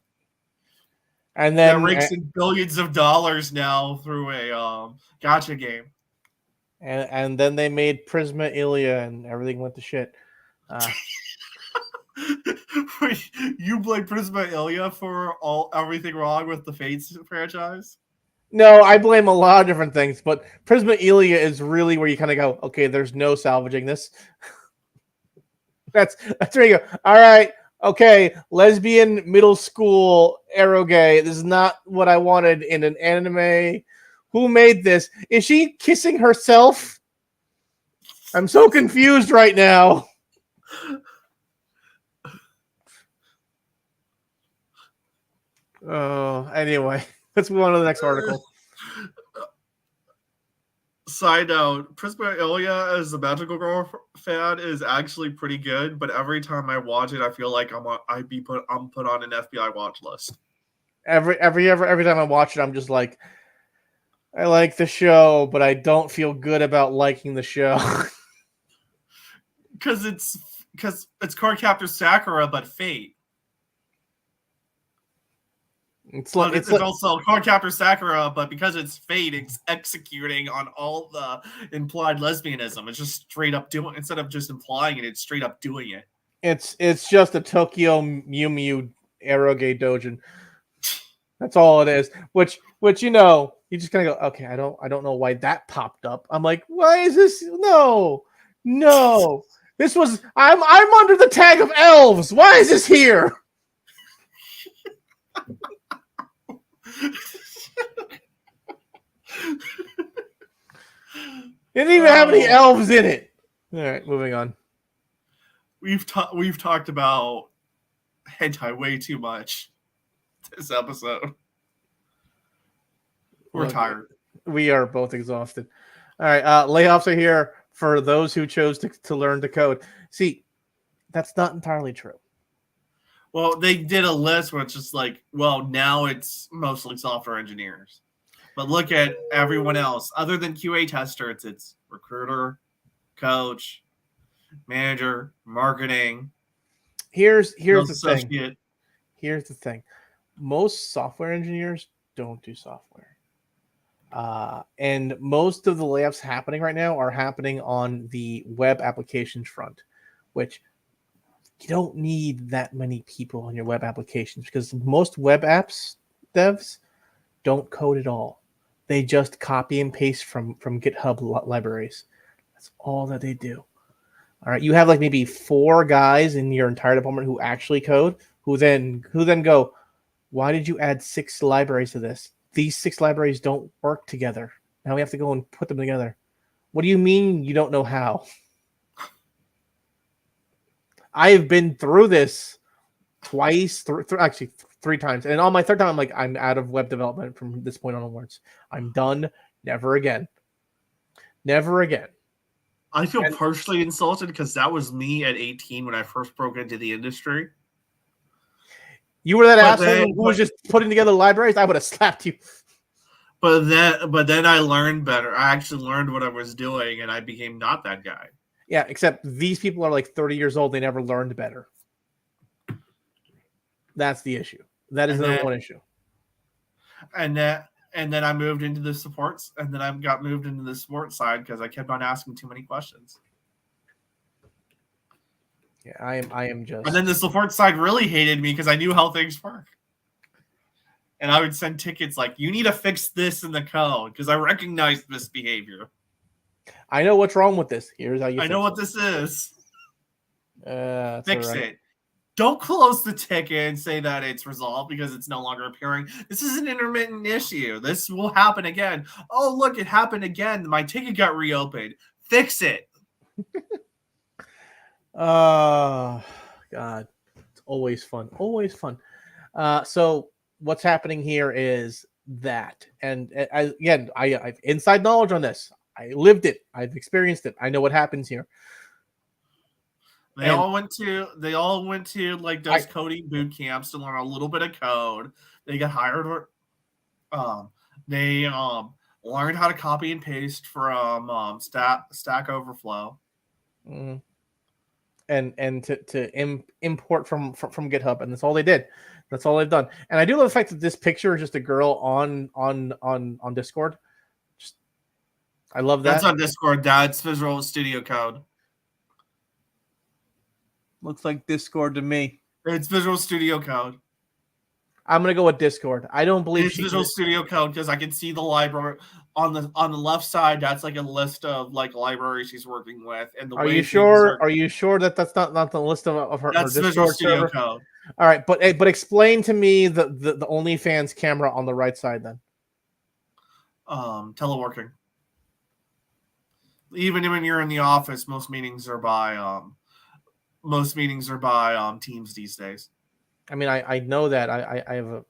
And then that rakes in billions of dollars now through a gacha game. And then they made Prisma Ilia, and everything went to shit. You blame Prisma Ilia for everything wrong with the Fates franchise? No, I blame a lot of different things, but Prisma Ilia is really where you kind of go, okay, there's no salvaging this. That's where you go. All right, okay, lesbian middle school eroge. This is not what I wanted in an anime. Who made this? Is she kissing herself? I'm so confused right now. Oh, anyway, let's move on to the next article. Side note: Prisma Ilya as the Magical Girl fan is actually pretty good, but every time I watch it, I feel like I'm put on an FBI watch list. Every time I watch it, I'm just like, I like the show, but I don't feel good about liking the show. Because it's Cardcaptor Sakura, but Fate. It's also Cardcaptor Sakura, but because it's Fate, it's executing on all the implied lesbianism. It's just straight up doing, instead of just implying it, it's straight up doing it. It's just a Tokyo Mew Mew eroge dojin. That's all it is. Which you just kind of go, okay, I don't know why that popped up. I'm like, why is this? No. This was I'm under the tag of elves. Why is this here? It didn't even have any elves in it. All right, moving on. We've talked about hentai way too much this episode. We're tired. We are both exhausted. All right, layoffs are here for those who chose to learn to code. See, that's not entirely true. Well, they did a list where it's just like, well, now it's mostly software engineers. But look at everyone else. Other than QA tester, it's recruiter, coach, manager, marketing. Here's the thing. Associate. Here's the thing. Most software engineers don't do software. And most of the layoffs happening right now are happening on the web applications front, which you don't need that many people on your web applications because most web apps devs don't code at all. They just copy and paste from GitHub libraries. That's all that they do. All right, you have like maybe 4 guys in your entire department who actually code, who then go, why did you add 6 libraries to this? These 6 libraries don't work together. Now we have to go and put them together. What do you mean you don't know how? I have been through this twice, actually 3 times. And on my 3rd time, I'm out of web development from this point onwards. I'm done. Never again. Never again. I feel partially insulted because that was me at 18 when I first broke into the industry. You were that asshole who was just putting together libraries? I would have slapped you. But then I learned better. I actually learned what I was doing, and I became not that guy. Yeah, except these people are like 30 years old. They never learned better. That's the issue. That is the number one issue. And then I moved into the supports, and then I got moved into the support side because I kept on asking too many questions. Yeah, I am just. And then the support side really hated me because I knew how things work. And I would send tickets like, you need to fix this in the code because I recognize this behavior. I know what's wrong with this. Here's how you. I know what this is. Fix it. Don't close the ticket and say that it's resolved because it's no longer appearing. This is an intermittent issue. This will happen again. Oh, look, it happened again. My ticket got reopened. Fix it. Oh, God. It's always fun. Always fun. So what's happening here is that, and I have inside knowledge on this. I lived it. I've experienced it. I know what happens here. They all went to like those coding boot camps to learn a little bit of code. They got hired. They learned how to copy and paste from Stack Overflow. Mm-hmm. And to import from GitHub, and that's all they did. That's all they've done. And I do love the fact that this picture is just a girl on Discord. I love that. That's on Discord. That's Visual Studio Code. Looks like Discord to me. It's Visual Studio Code. I'm gonna go with Discord. I don't believe it's Visual Studio Code because I can see the library on the left side. That's like a list of like libraries she's working with. And are you sure? Are you sure that that's not the list of her? That's her Visual Discord Studio server? Code. All right, but explain to me the OnlyFans camera on the right side then. Teleworking. Even when you're in the office, most meetings are by Teams these days. I mean, I know that I have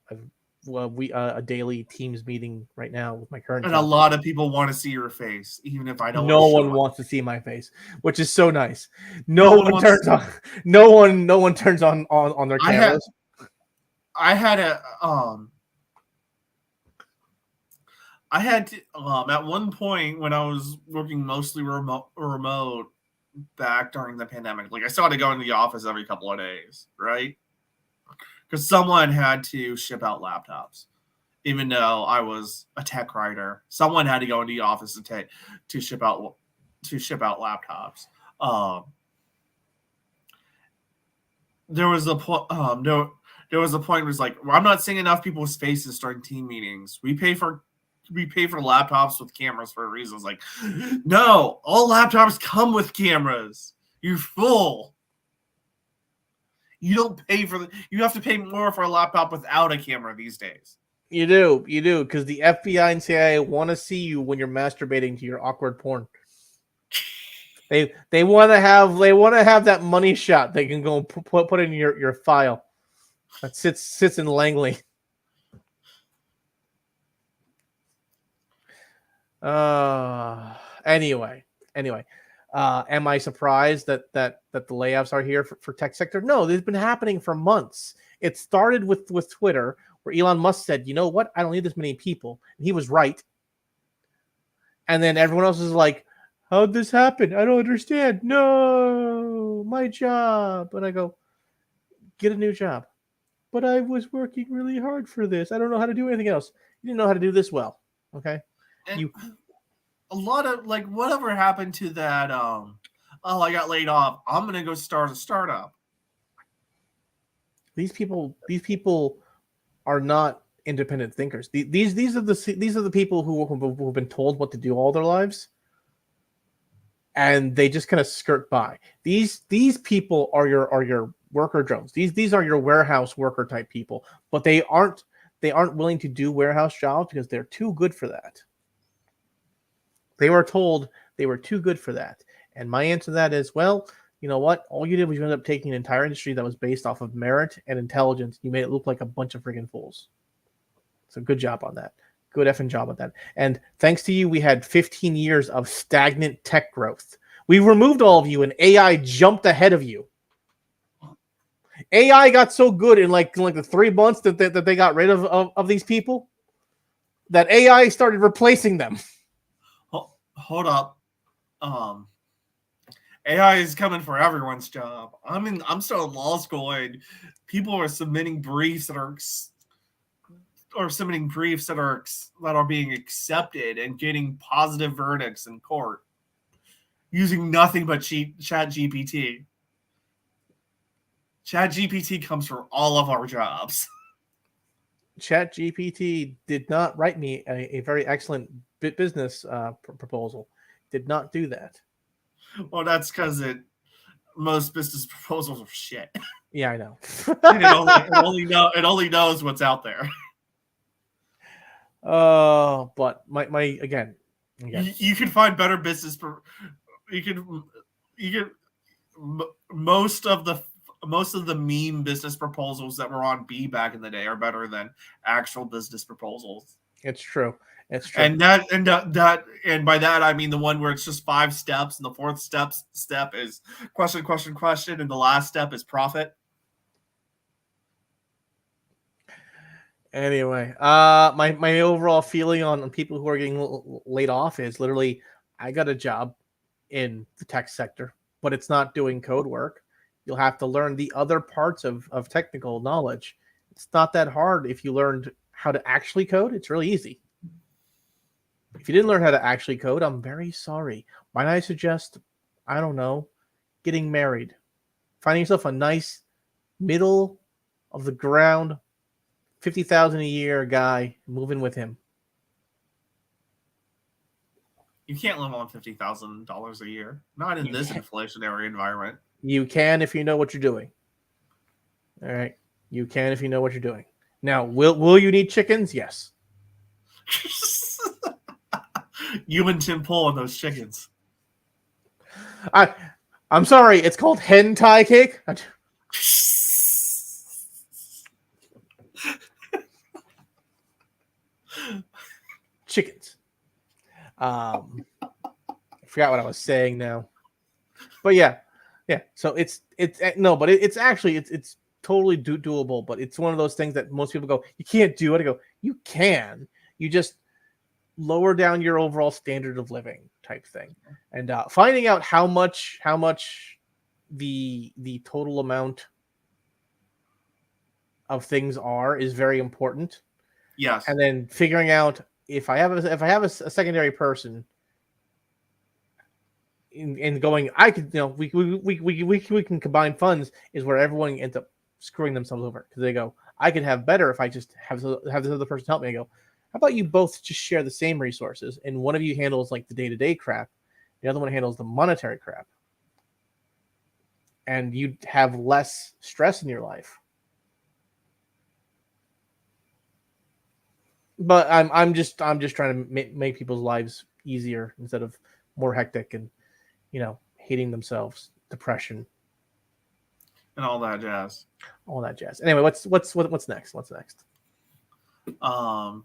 a daily Teams meeting right now with my current And a job. lot of people want to see your face, even if I don't No want to show one it. wants to see my face, which is so nice. No No one one wants turns to- on. No one turns on their I had cameras. I had a I had to, at one point when I was working mostly remote back during the pandemic, like I still had to go into the office every couple of days, right? Because someone had to ship out laptops. Even though I was a tech writer, someone had to go into the office to ship out laptops. Um, there was a point. There was a point where it's like, well, I'm not seeing enough people's faces during team meetings. We pay for laptops with cameras for a reason. It's like, no, all laptops come with cameras. You're full. You don't pay for you have to pay more for a laptop without a camera these days. You do, because the FBI and CIA want to see you when you're masturbating to your awkward porn. They want to have that money shot they can go put in your file that sits in Langley. Anyway, am I surprised that the layoffs are here for tech sector? No, they've been happening for months. It started with Twitter, where Elon Musk said, "You know what? I don't need this many people," and he was right. And then everyone else is like, "How'd this happen? I don't understand. No, my job." And I go, "Get a new job." But I was working really hard for this. I don't know how to do anything else. You didn't know how to do this well, okay? And You a lot of like whatever happened to that oh, I got laid off, I'm gonna go start a startup. these people are not independent thinkers. These are the people who've been told what to do all their lives, and they just kind of skirt by. These people are your worker drones. These are your warehouse worker type people, but they aren't willing to do warehouse jobs because they're too good for that. They were told they were too good for that. And my answer to that is, well, you know what? All you did was you ended up taking an entire industry that was based off of merit and intelligence. You made it look like a bunch of friggin' fools. So good job on that. Good effing job on that. And thanks to you, we had 15 years of stagnant tech growth. We removed all of you, and AI jumped ahead of you. AI got so good in like the 3 months that they got rid of these people that AI started replacing them. Hold up. AI is coming for everyone's job. I'm still in law school, and people are submitting briefs that are being accepted and getting positive verdicts in court using nothing but Chat GPT. Chat GPT comes for all of our jobs. Chat GPT did not write me a very excellent business proposal. Did not do that. Well, that's because most business proposals are shit. Yeah, I know. And it only knows what's out there. But my again. You can find better business. You can most of the meme business proposals that were on B back in the day are better than actual business proposals. It's true. It's true. And by that I mean the one where it's just 5 steps, and the fourth step is question, and the last step is profit. Anyway, my overall feeling on people who are getting laid off is literally, I got a job in the tech sector, but it's not doing code work. You'll have to learn the other parts of technical knowledge. It's not that hard if you learned how to actually code. It's really easy. If you didn't learn how to actually code, I'm very sorry. Might I suggest, I don't know, getting married, finding yourself a nice middle of the ground, 50,000 a year guy, moving with him. You can't live on $50,000 a year. Not in this inflationary environment. You can if you know what you're doing. All right, you can if you know what you're doing. Now, will you need chickens? Yes. You and Tim Pool and those chickens. I'm sorry. It's called hentai cake. chickens. I forgot what I was saying now, but yeah. So it's no, but it's actually it's totally doable. But it's one of those things that most people go, you can't do it. I go, you can. You just lower down your overall standard of living type thing, and finding out how much the total amount of things is very important. Yes. And then figuring out if I have a secondary person and going, I could, we can combine funds, is where everyone ends up screwing themselves over, because they go, I could have better if I just have this other person help me. I go, how about you both just share the same resources, and one of you handles like the day-to-day crap, the other one handles the monetary crap, and you have less stress in your life. But I'm just trying to make people's lives easier instead of more hectic and hating themselves, depression, And all that jazz. all that jazz. Anyway, what's next? What's next? My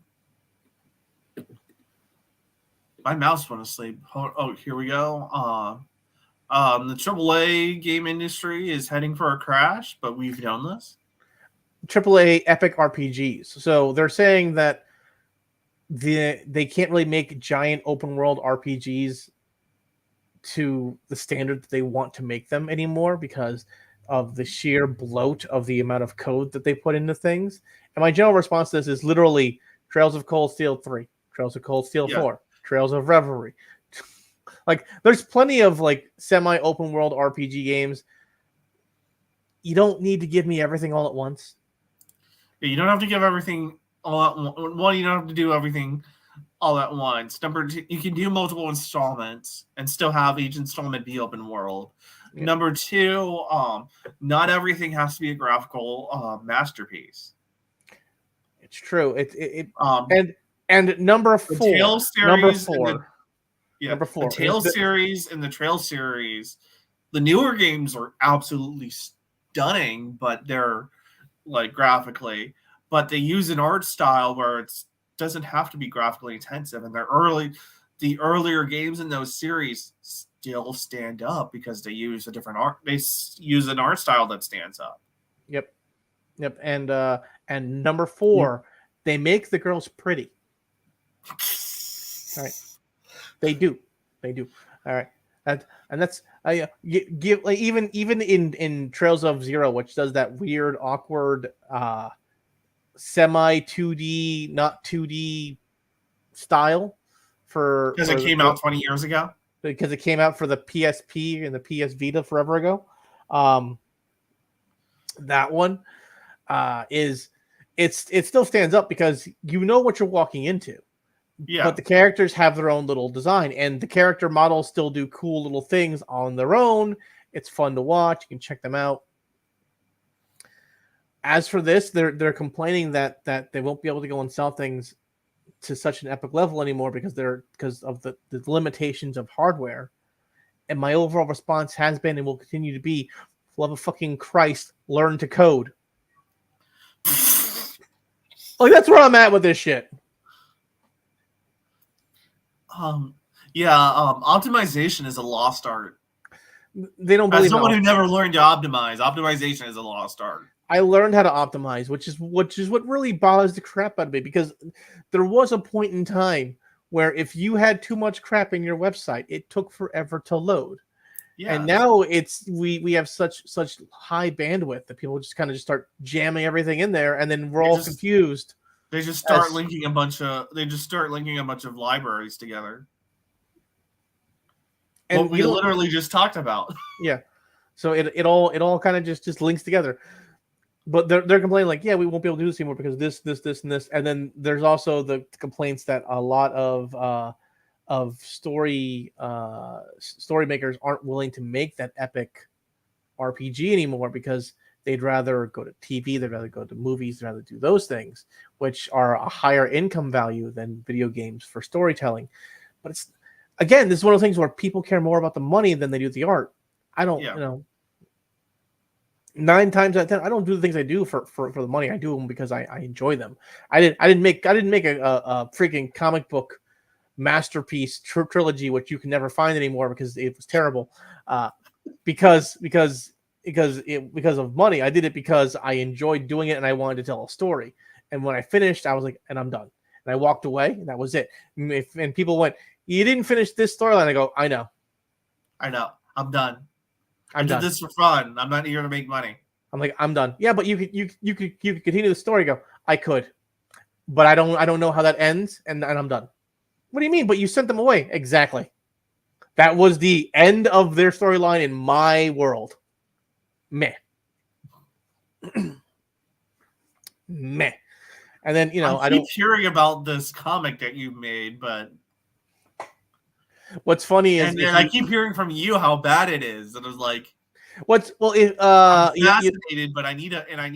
mouse went to sleep. Oh, here we go. The AAA game industry is heading for a crash, but we've known this. AAA epic RPGs. So they're saying that they can't really make giant open world RPGs to the standard that they want to make them anymore, because of the sheer bloat of the amount of code that they put into things. And my general response to this is literally Trails of Cold Steel 3, Trails of Cold Steel 4, Trails of Revelry. Like, there's plenty of like semi open world RPG games. You don't need to give me everything all at once. Yeah, you don't have to give everything all at once. One, you don't have to do everything all at once. Number two, you can do multiple installments and still have each installment be open world. Yeah. Number two, not everything has to be a graphical masterpiece. It's true. And number four, the Tales series and the Trail series, the newer games are absolutely stunning, but they're like graphically, but they use an art style where it doesn't have to be graphically intensive, and the earlier games in those series still stand up because they use a different art. They use an art style that stands up. Yep. And number four, they make the girls pretty. All right, they do. All right, that's give like even in Trails of Zero, which does that weird, awkward, semi 2D, not 2D style because it came out 20 years ago. Because it came out for the PSP and the PS Vita forever ago. That one it still stands up because you know what you're walking into. Yeah. But the characters have their own little design, and the character models still do cool little things on their own. It's fun to watch. You can check them out. As for this, they're complaining that they won't be able to go and sell things to such an epic level anymore because of the limitations of hardware. And my overall response has been and will continue to be, for love of fucking Christ, learn to code. Like, that's where I'm at with this shit. Optimization is a lost art. They don't believe. As someone who never learned to optimize, optimization is a lost art. I learned how to optimize, which is what really bothers the crap out of me, because there was a point in time where if you had too much crap in your website, it took forever to load. Yeah. And now we have such high bandwidth that people just kind of start jamming everything in there, and then we're all confused. They just start linking a bunch of libraries together. And what we literally just talked about. Yeah. So it all kind of just links together. But they're complaining like, yeah, we won't be able to do this anymore because this, and this. And then there's also the complaints that a lot of story makers aren't willing to make that epic RPG anymore because they'd rather go to TV, they'd rather go to movies, they'd rather do those things, which are a higher income value than video games for storytelling. But it's, again, this is one of those things where people care more about the money than they do the art. I don't, 9 times out of 10, I don't do the things I do for the money. I do them because I enjoy them. I didn't make a freaking comic book masterpiece trilogy, which you can never find anymore because it was terrible. Uh, because of money. I did it because I enjoyed doing it and I wanted to tell a story. And when I finished, I was like, and I'm done. And I walked away, and that was it. And people went, "You didn't finish this storyline." I go, "I know. I know. I'm done. I I'm did done." this for fun. I'm not here to make money. I'm like, "I'm done." Yeah, but you could continue the story. Go, I could, but I don't know how that ends, and I'm done. What do you mean? But you sent them away. Exactly. That was the end of their storyline in my world. Meh. Meh. And then, I keep hearing about this comic that you made, but what's funny is I keep hearing from you how bad it is, and I was like, I'm fascinated, but I need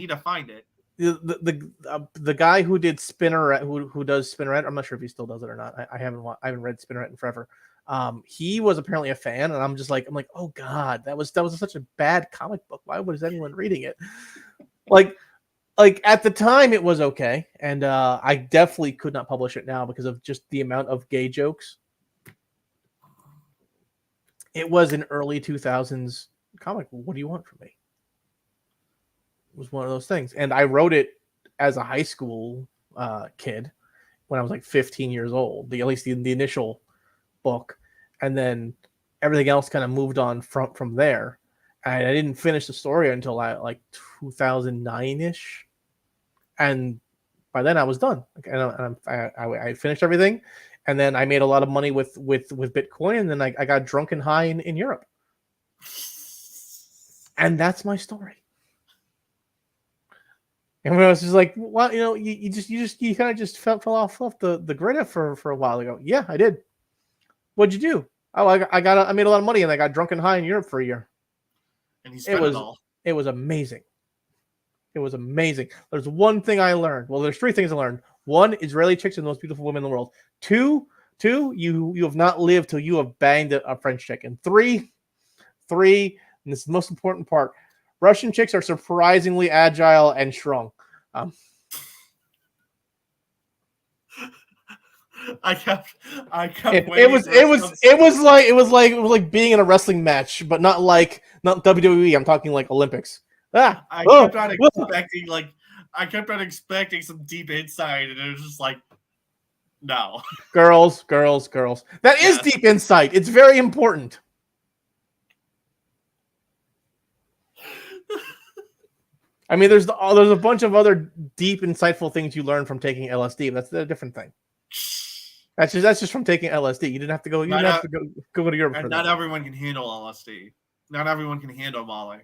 to find it. the guy who did Spinneret, who does Spinneret, I'm not sure if he still does it or not. I haven't read Spinneret in forever. He was apparently a fan, and I'm like, oh god, that was such a bad comic book. Why was anyone reading it? Like at the time it was okay, and I definitely could not publish it now because of just the amount of gay jokes. It was an early 2000s comic. What do you want from me? It was one of those things, and I wrote it as a high school kid when I was like 15 years old. At least the initial book, and then everything else kind of moved on from there. And I didn't finish the story until like 2009 ish, and by then I was done. And I finished everything, and then I made a lot of money with Bitcoin, and then I got drunk and high in Europe, and that's my story. And when I was just like, well, you kind of just fell off the grid for a while ago. Yeah, I did. What'd you do? Oh, I made a lot of money and I got drunk and high in Europe for a year. And he spent it all. It was amazing. It was amazing. There's one thing I learned. Well, there's 3 things I learned. 1, Israeli chicks are the most beautiful women in the world. 2, you have not lived till you have banged a French chick. And 3, and this is the most important part, Russian chicks are surprisingly agile and strong. I kept it was like being in a wrestling match, but not WWE. I'm talking like Olympics. I kept on expecting some deep insight, and it was just like, no. Girls. That is deep insight. It's very important. I mean, there's a bunch of other deep, insightful things you learn from taking LSD. But that's a different thing. That's just from taking LSD. You didn't have to go. You didn't have to go to Europe. And not everyone can handle LSD. Not everyone can handle Molly.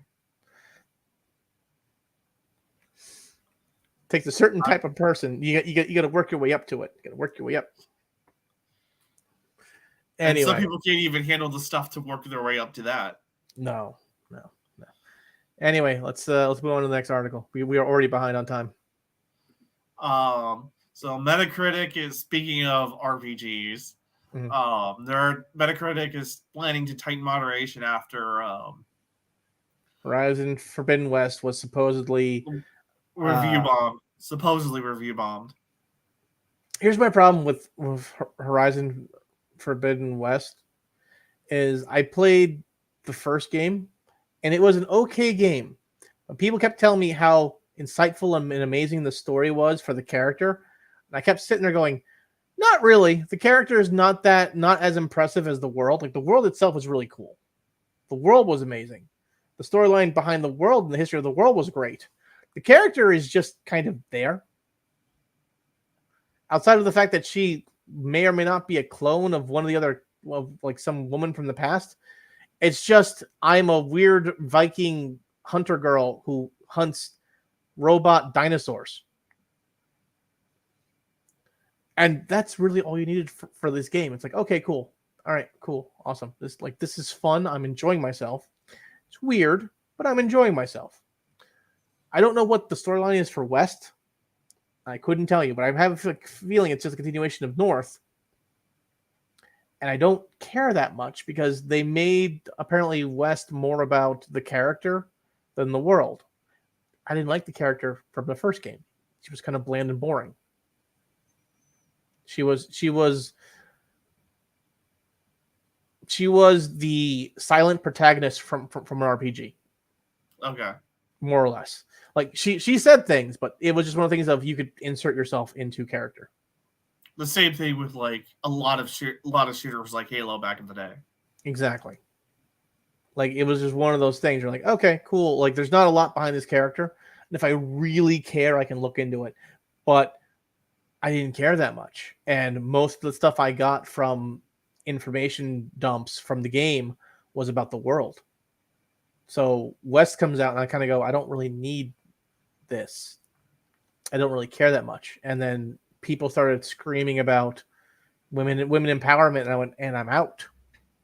Takes a certain type of person. You got to work your way up to it. You got to work your way up. Anyway, and some people can't even handle the stuff to work their way up to that. No. Anyway, let's move on to the next article. We are already behind on time. So Metacritic is, speaking of RPGs, their Metacritic is planning to tighten moderation after Horizon Forbidden West was supposedly review bombed. Supposedly review bombed. Here's my problem with Horizon Forbidden West is I played the first game and it was an okay game. But people kept telling me how insightful and amazing the story was for the character. And I kept sitting there going, not really. The character is not as impressive as the world. Like, the world itself was really cool. The world was amazing. The storyline behind the world and the history of the world was great. The character is just kind of there. Outside of the fact that she may or may not be a clone of one of the other, like some woman from the past, it's just, I'm a weird Viking hunter girl who hunts robot dinosaurs. And that's really all you needed for this game. It's like, okay, cool. All right, cool. Awesome. This is fun. I'm enjoying myself. It's weird, but I'm enjoying myself. I don't know what the storyline is for West. I couldn't tell you, but I have a feeling it's just a continuation of North. And I don't care that much because they made apparently West more about the character than the world. I didn't like the character from the first game. She was kind of bland and boring. She was the silent protagonist from an RPG. Okay. More or less. Like she said things, but it was just one of the things of you could insert yourself into character. The same thing with like a lot of shooters like Halo back in the day. Exactly. Like it was just one of those things. You're like, okay, cool. Like there's not a lot behind this character, and if I really care, I can look into it. But I didn't care that much, and most of the stuff I got from information dumps from the game was about the world. So West comes out, and I kind of go, I don't really need this. I don't really care that much. And then people started screaming about women empowerment, and I went, and I'm out.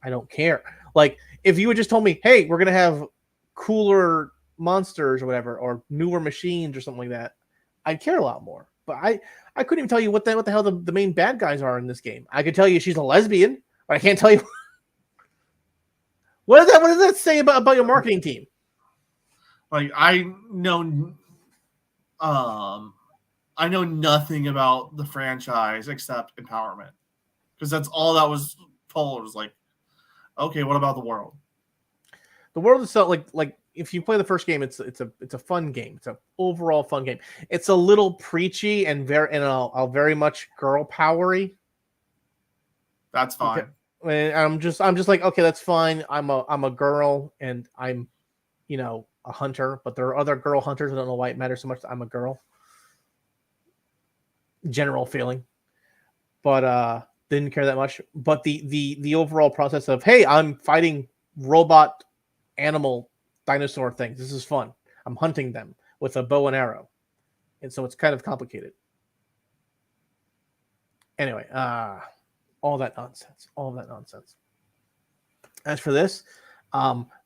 I don't care. Like if you had just told me, hey, we're gonna have cooler monsters or whatever, or newer machines or something like that, I'd care a lot more. But I couldn't even tell you what the hell the main bad guys are in this game. I could tell you she's a lesbian, but I can't tell you what does that say about your marketing team? Like I know nothing about the franchise except empowerment, because that's all that was told. It was like, okay, what about the world? The world itself, like if you play the first game, it's a fun game. It's an overall fun game. It's a little preachy and very much girl powery. That's fine. Okay. I'm just like, okay, that's fine. I'm a girl and I'm, a hunter, but there are other girl hunters. I don't know why it matters so much that I'm a girl. General feeling, but didn't care that much. But the overall process of, hey, I'm fighting robot animal dinosaur things. This is fun. I'm hunting them with a bow and arrow, and so it's kind of complicated. Anyway, all that nonsense. As for this,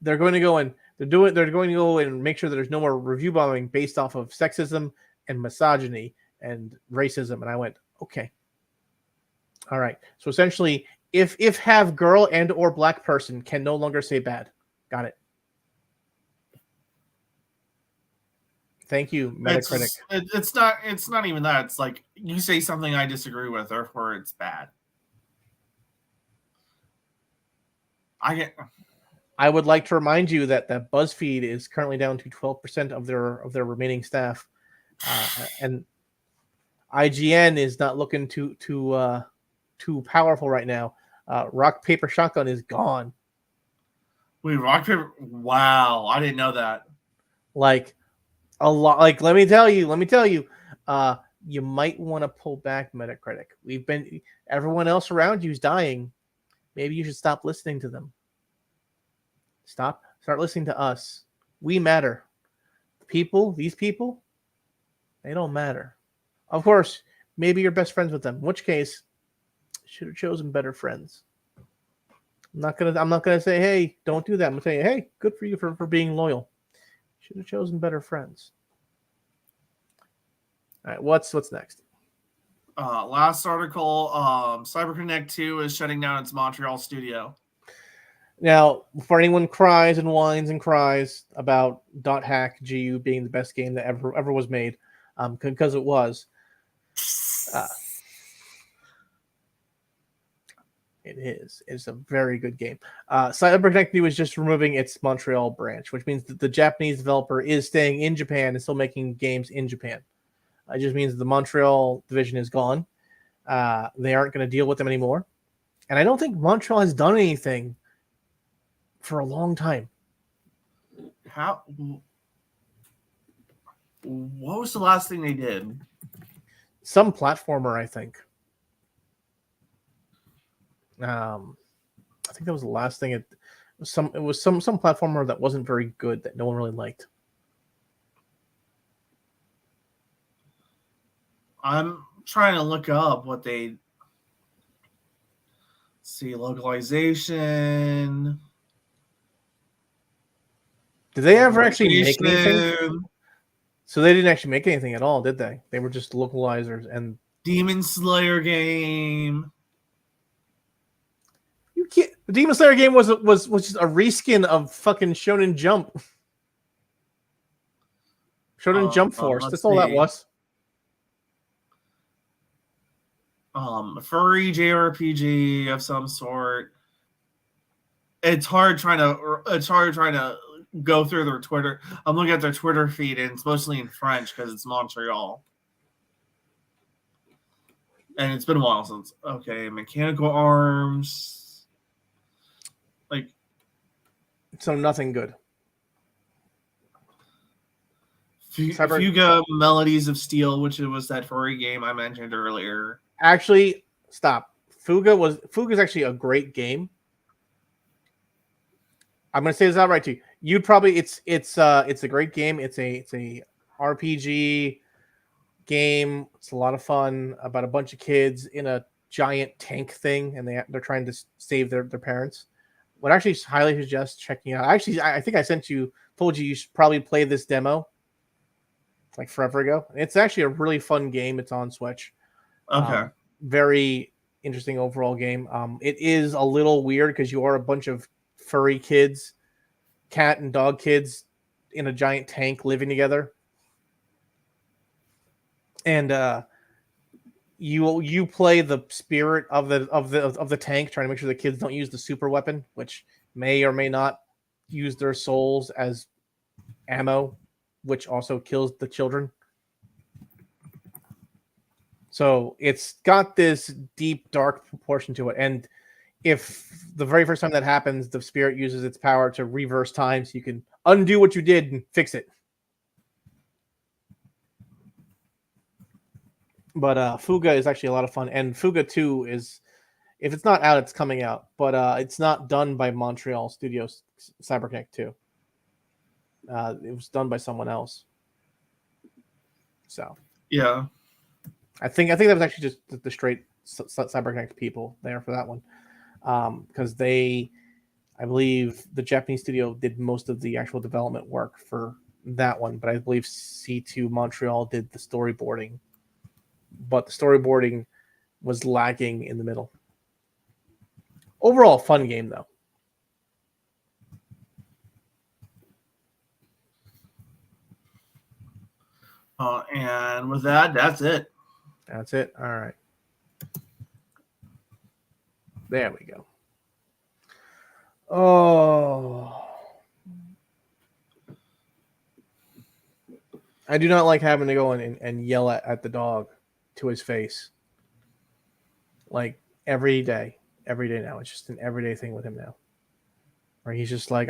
they're going to go and they're going to go and make sure that there's no more review bombing based off of sexism and misogyny and racism. And I went, okay, all right. So essentially, if have girl and or black person can no longer say bad. Got it. Thank you, Metacritic. It's not even that. It's like you say something I disagree with, therefore it's bad. I would like to remind you that BuzzFeed is currently down to 12% of their remaining staff, and IGN is not looking too powerful right now. Rock Paper Shotgun is gone. Wait, Rock Paper? Wow, I didn't know that. Like a lot. Like let me tell you. You might want to pull back, Metacritic. Everyone else around you is dying. Maybe you should stop listening to them. Start listening to us. We matter. These people, they don't matter. Of course, maybe you're best friends with them. In which case, should have chosen better friends. I'm not gonna say, hey, don't do that. I'm gonna say, hey, good for you for being loyal. Should have chosen better friends. All right, what's next? Last article, CyberConnect 2 is shutting down its Montreal studio. Now, before anyone cries and whines and cries about .hack GU being the best game that ever was made, because it was, it is. It's a very good game. CyberConnect 2 is just removing its Montreal branch, which means that the Japanese developer is staying in Japan and still making games in Japan. It just means the Montreal division is gone. They aren't going to deal with them anymore. And I don't think Montreal has done anything for a long time. What was the last thing they did? Some platformer, I think. I think that was the last thing. It was some platformer that wasn't very good that no one really liked. I'm trying to look up what they see. Localization. Did they ever actually make anything? So they didn't actually make anything at all, did they? They were just localizers and Demon Slayer game. You can't. The Demon Slayer game was just a reskin of fucking Shonen Jump. Shonen Jump Force. Let's That's all that see. was. Furry JRPG of some sort. It's hard trying to go through their Twitter. I'm looking at their Twitter feed, and it's mostly in French because it's Montreal. And it's been a while since. Okay, Mechanical Arms. Like, So nothing good. Fuga Melodies of Steel, which was that furry game I mentioned earlier. Actually, stop. Fuga's actually a great game. I'm gonna say this outright to you. You'd probably it's a great game. It's a RPG game. It's a lot of fun about a bunch of kids in a giant tank thing, and they're trying to save their parents. Would actually highly suggest checking out. Actually, I think I told you should probably play this demo like forever ago. It's actually a really fun game. It's on Switch. Okay. Very interesting overall game. It is a little weird because you are a bunch of furry kids, cat and dog kids in a giant tank living together. And you play the spirit of the tank, trying to make sure the kids don't use the super weapon, which may or may not use their souls as ammo, which also kills the children. So it's got this deep, dark proportion to it. And if the very first time that happens, the spirit uses its power to reverse time, so you can undo what you did and fix it. But Fuga is actually a lot of fun. And Fuga 2 is, if it's not out, it's coming out. But it's not done by Montreal Studios Cyberconnect 2. It was done by someone else. So yeah, I think that was actually just the straight Cyberconnect people there for that one, because I believe the Japanese studio did most of the actual development work for that one, but I believe C2 Montreal did the storyboarding, but the storyboarding was lagging in the middle. Overall, fun game though. And with that, that's it. That's it. All right. There we go. Oh. I do not like having to go in and yell at the dog to his face. Like every day now. It's just an everyday thing with him now. Where he's just like,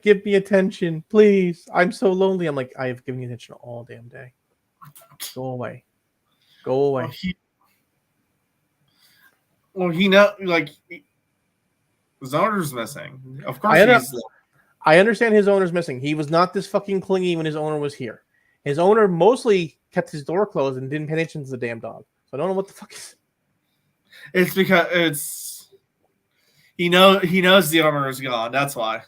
give me attention, please. I'm so lonely. I'm like, I have given you attention all damn day. Go away. Go away. He know, like, his owner's missing. Of course I understand his owner's missing. He was not this fucking clingy when his owner was here. His owner mostly kept his door closed and didn't pay attention to the damn dog. So I don't know what the fuck is. It's because he knows the owner is gone. That's why.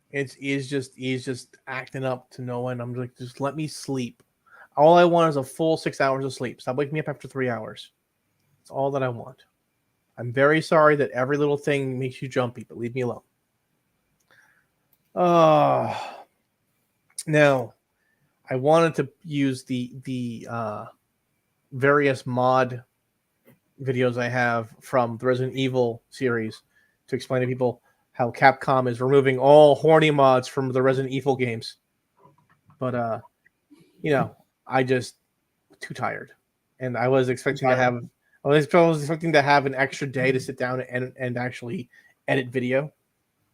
He's just acting up to no one. I'm like, just let me sleep. All I want is a full 6 hours of sleep. Stop waking me up after 3 hours. That's all that I want. I'm very sorry that every little thing makes you jumpy, but leave me alone. Now, I wanted to use the various mod videos I have from the Resident Evil series to explain to people how Capcom is removing all horny mods from the Resident Evil games. But I just too tired, and I was expecting to have an extra day to sit down and actually edit video.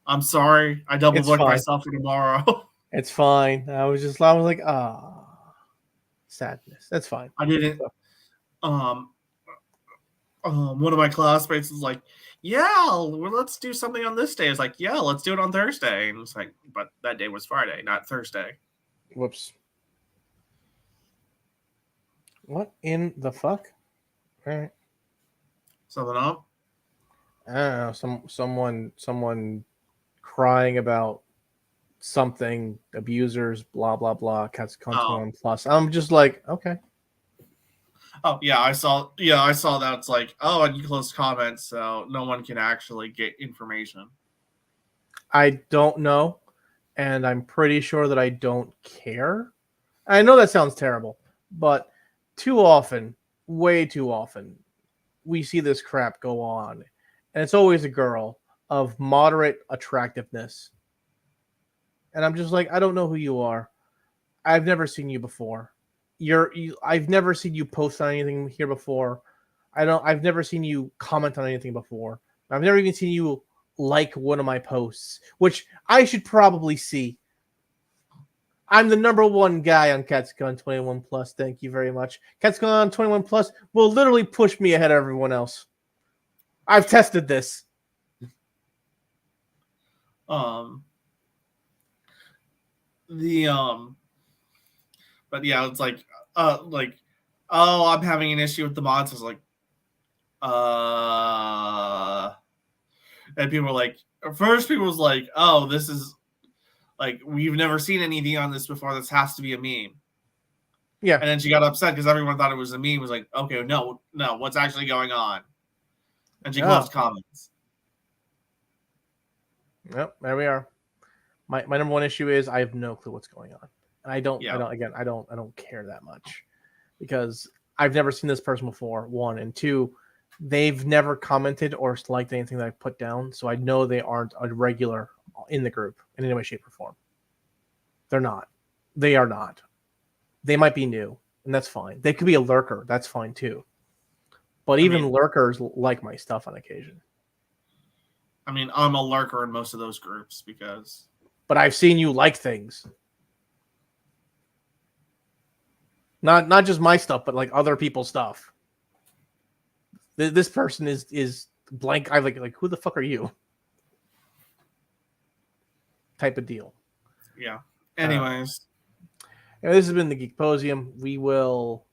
I'm sorry, I double booked myself for tomorrow. It's fine. I was like, sadness. That's fine. I didn't. One of my classmates was like, "Yeah, well, let's do something on this day." I was like, "Yeah, let's do it on Thursday." And it's like, but that day was Friday, not Thursday. Whoops. What in the fuck? All right. Something up? I don't know. Someone crying about something, abusers, blah blah blah. Cats plus. I'm just like, okay. Oh yeah, I saw that. It's like, oh, and you closed comments, so no one can actually get information. I don't know. and I'm pretty sure that I don't care. I know that sounds terrible, but too often, way too often, we see this crap go on, and it's always a girl of moderate attractiveness. And I'm just like, I don't know who you are. I've never seen you before. I've never seen you post on anything here before. I've never seen you comment on anything before. I've never even seen you like one of my posts, which I should probably see. I'm the number one guy on CatsCon 21 Plus. Thank you very much. CatsCon 21 Plus will literally push me ahead of everyone else. I've tested this. Um, the but yeah, it's like oh, I'm having an issue with the mods. I was like, and people were like, first people was like, oh, this is like we've never seen anything on this before. This has to be a meme. Yeah. And then she got upset because everyone thought it was a meme. Was like, okay, no, what's actually going on? And she closed comments. Yep, there we are. My number one issue is I have no clue what's going on. And I don't care that much because I've never seen this person before, one, and two, they've never commented or liked anything that I put down, so I know they aren't a regular in the group in any way, shape, or form. They're not. They are not. They might be new, and that's fine. They could be a lurker. That's fine too. But even lurkers like my stuff on occasion. I mean, I'm a lurker in most of those groups because... But I've seen you like things. Not just my stuff, but like other people's stuff. This person is blank. I like who the fuck are you? Type of deal. Yeah. Anyways. This has been the Geek Posium. We will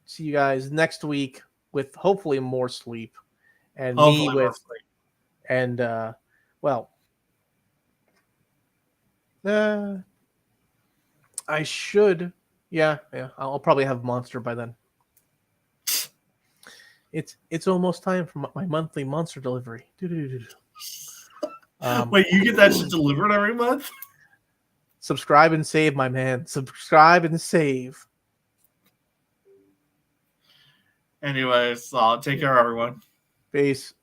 see you guys next week with hopefully more sleep. And hopefully me with sleep. And I should. Yeah. I'll probably have Monster by then. It's almost time for my monthly Monster delivery. Wait, you get that shit delivered every month? Subscribe and save, my man. Subscribe and save. Anyways, take care, everyone. Peace.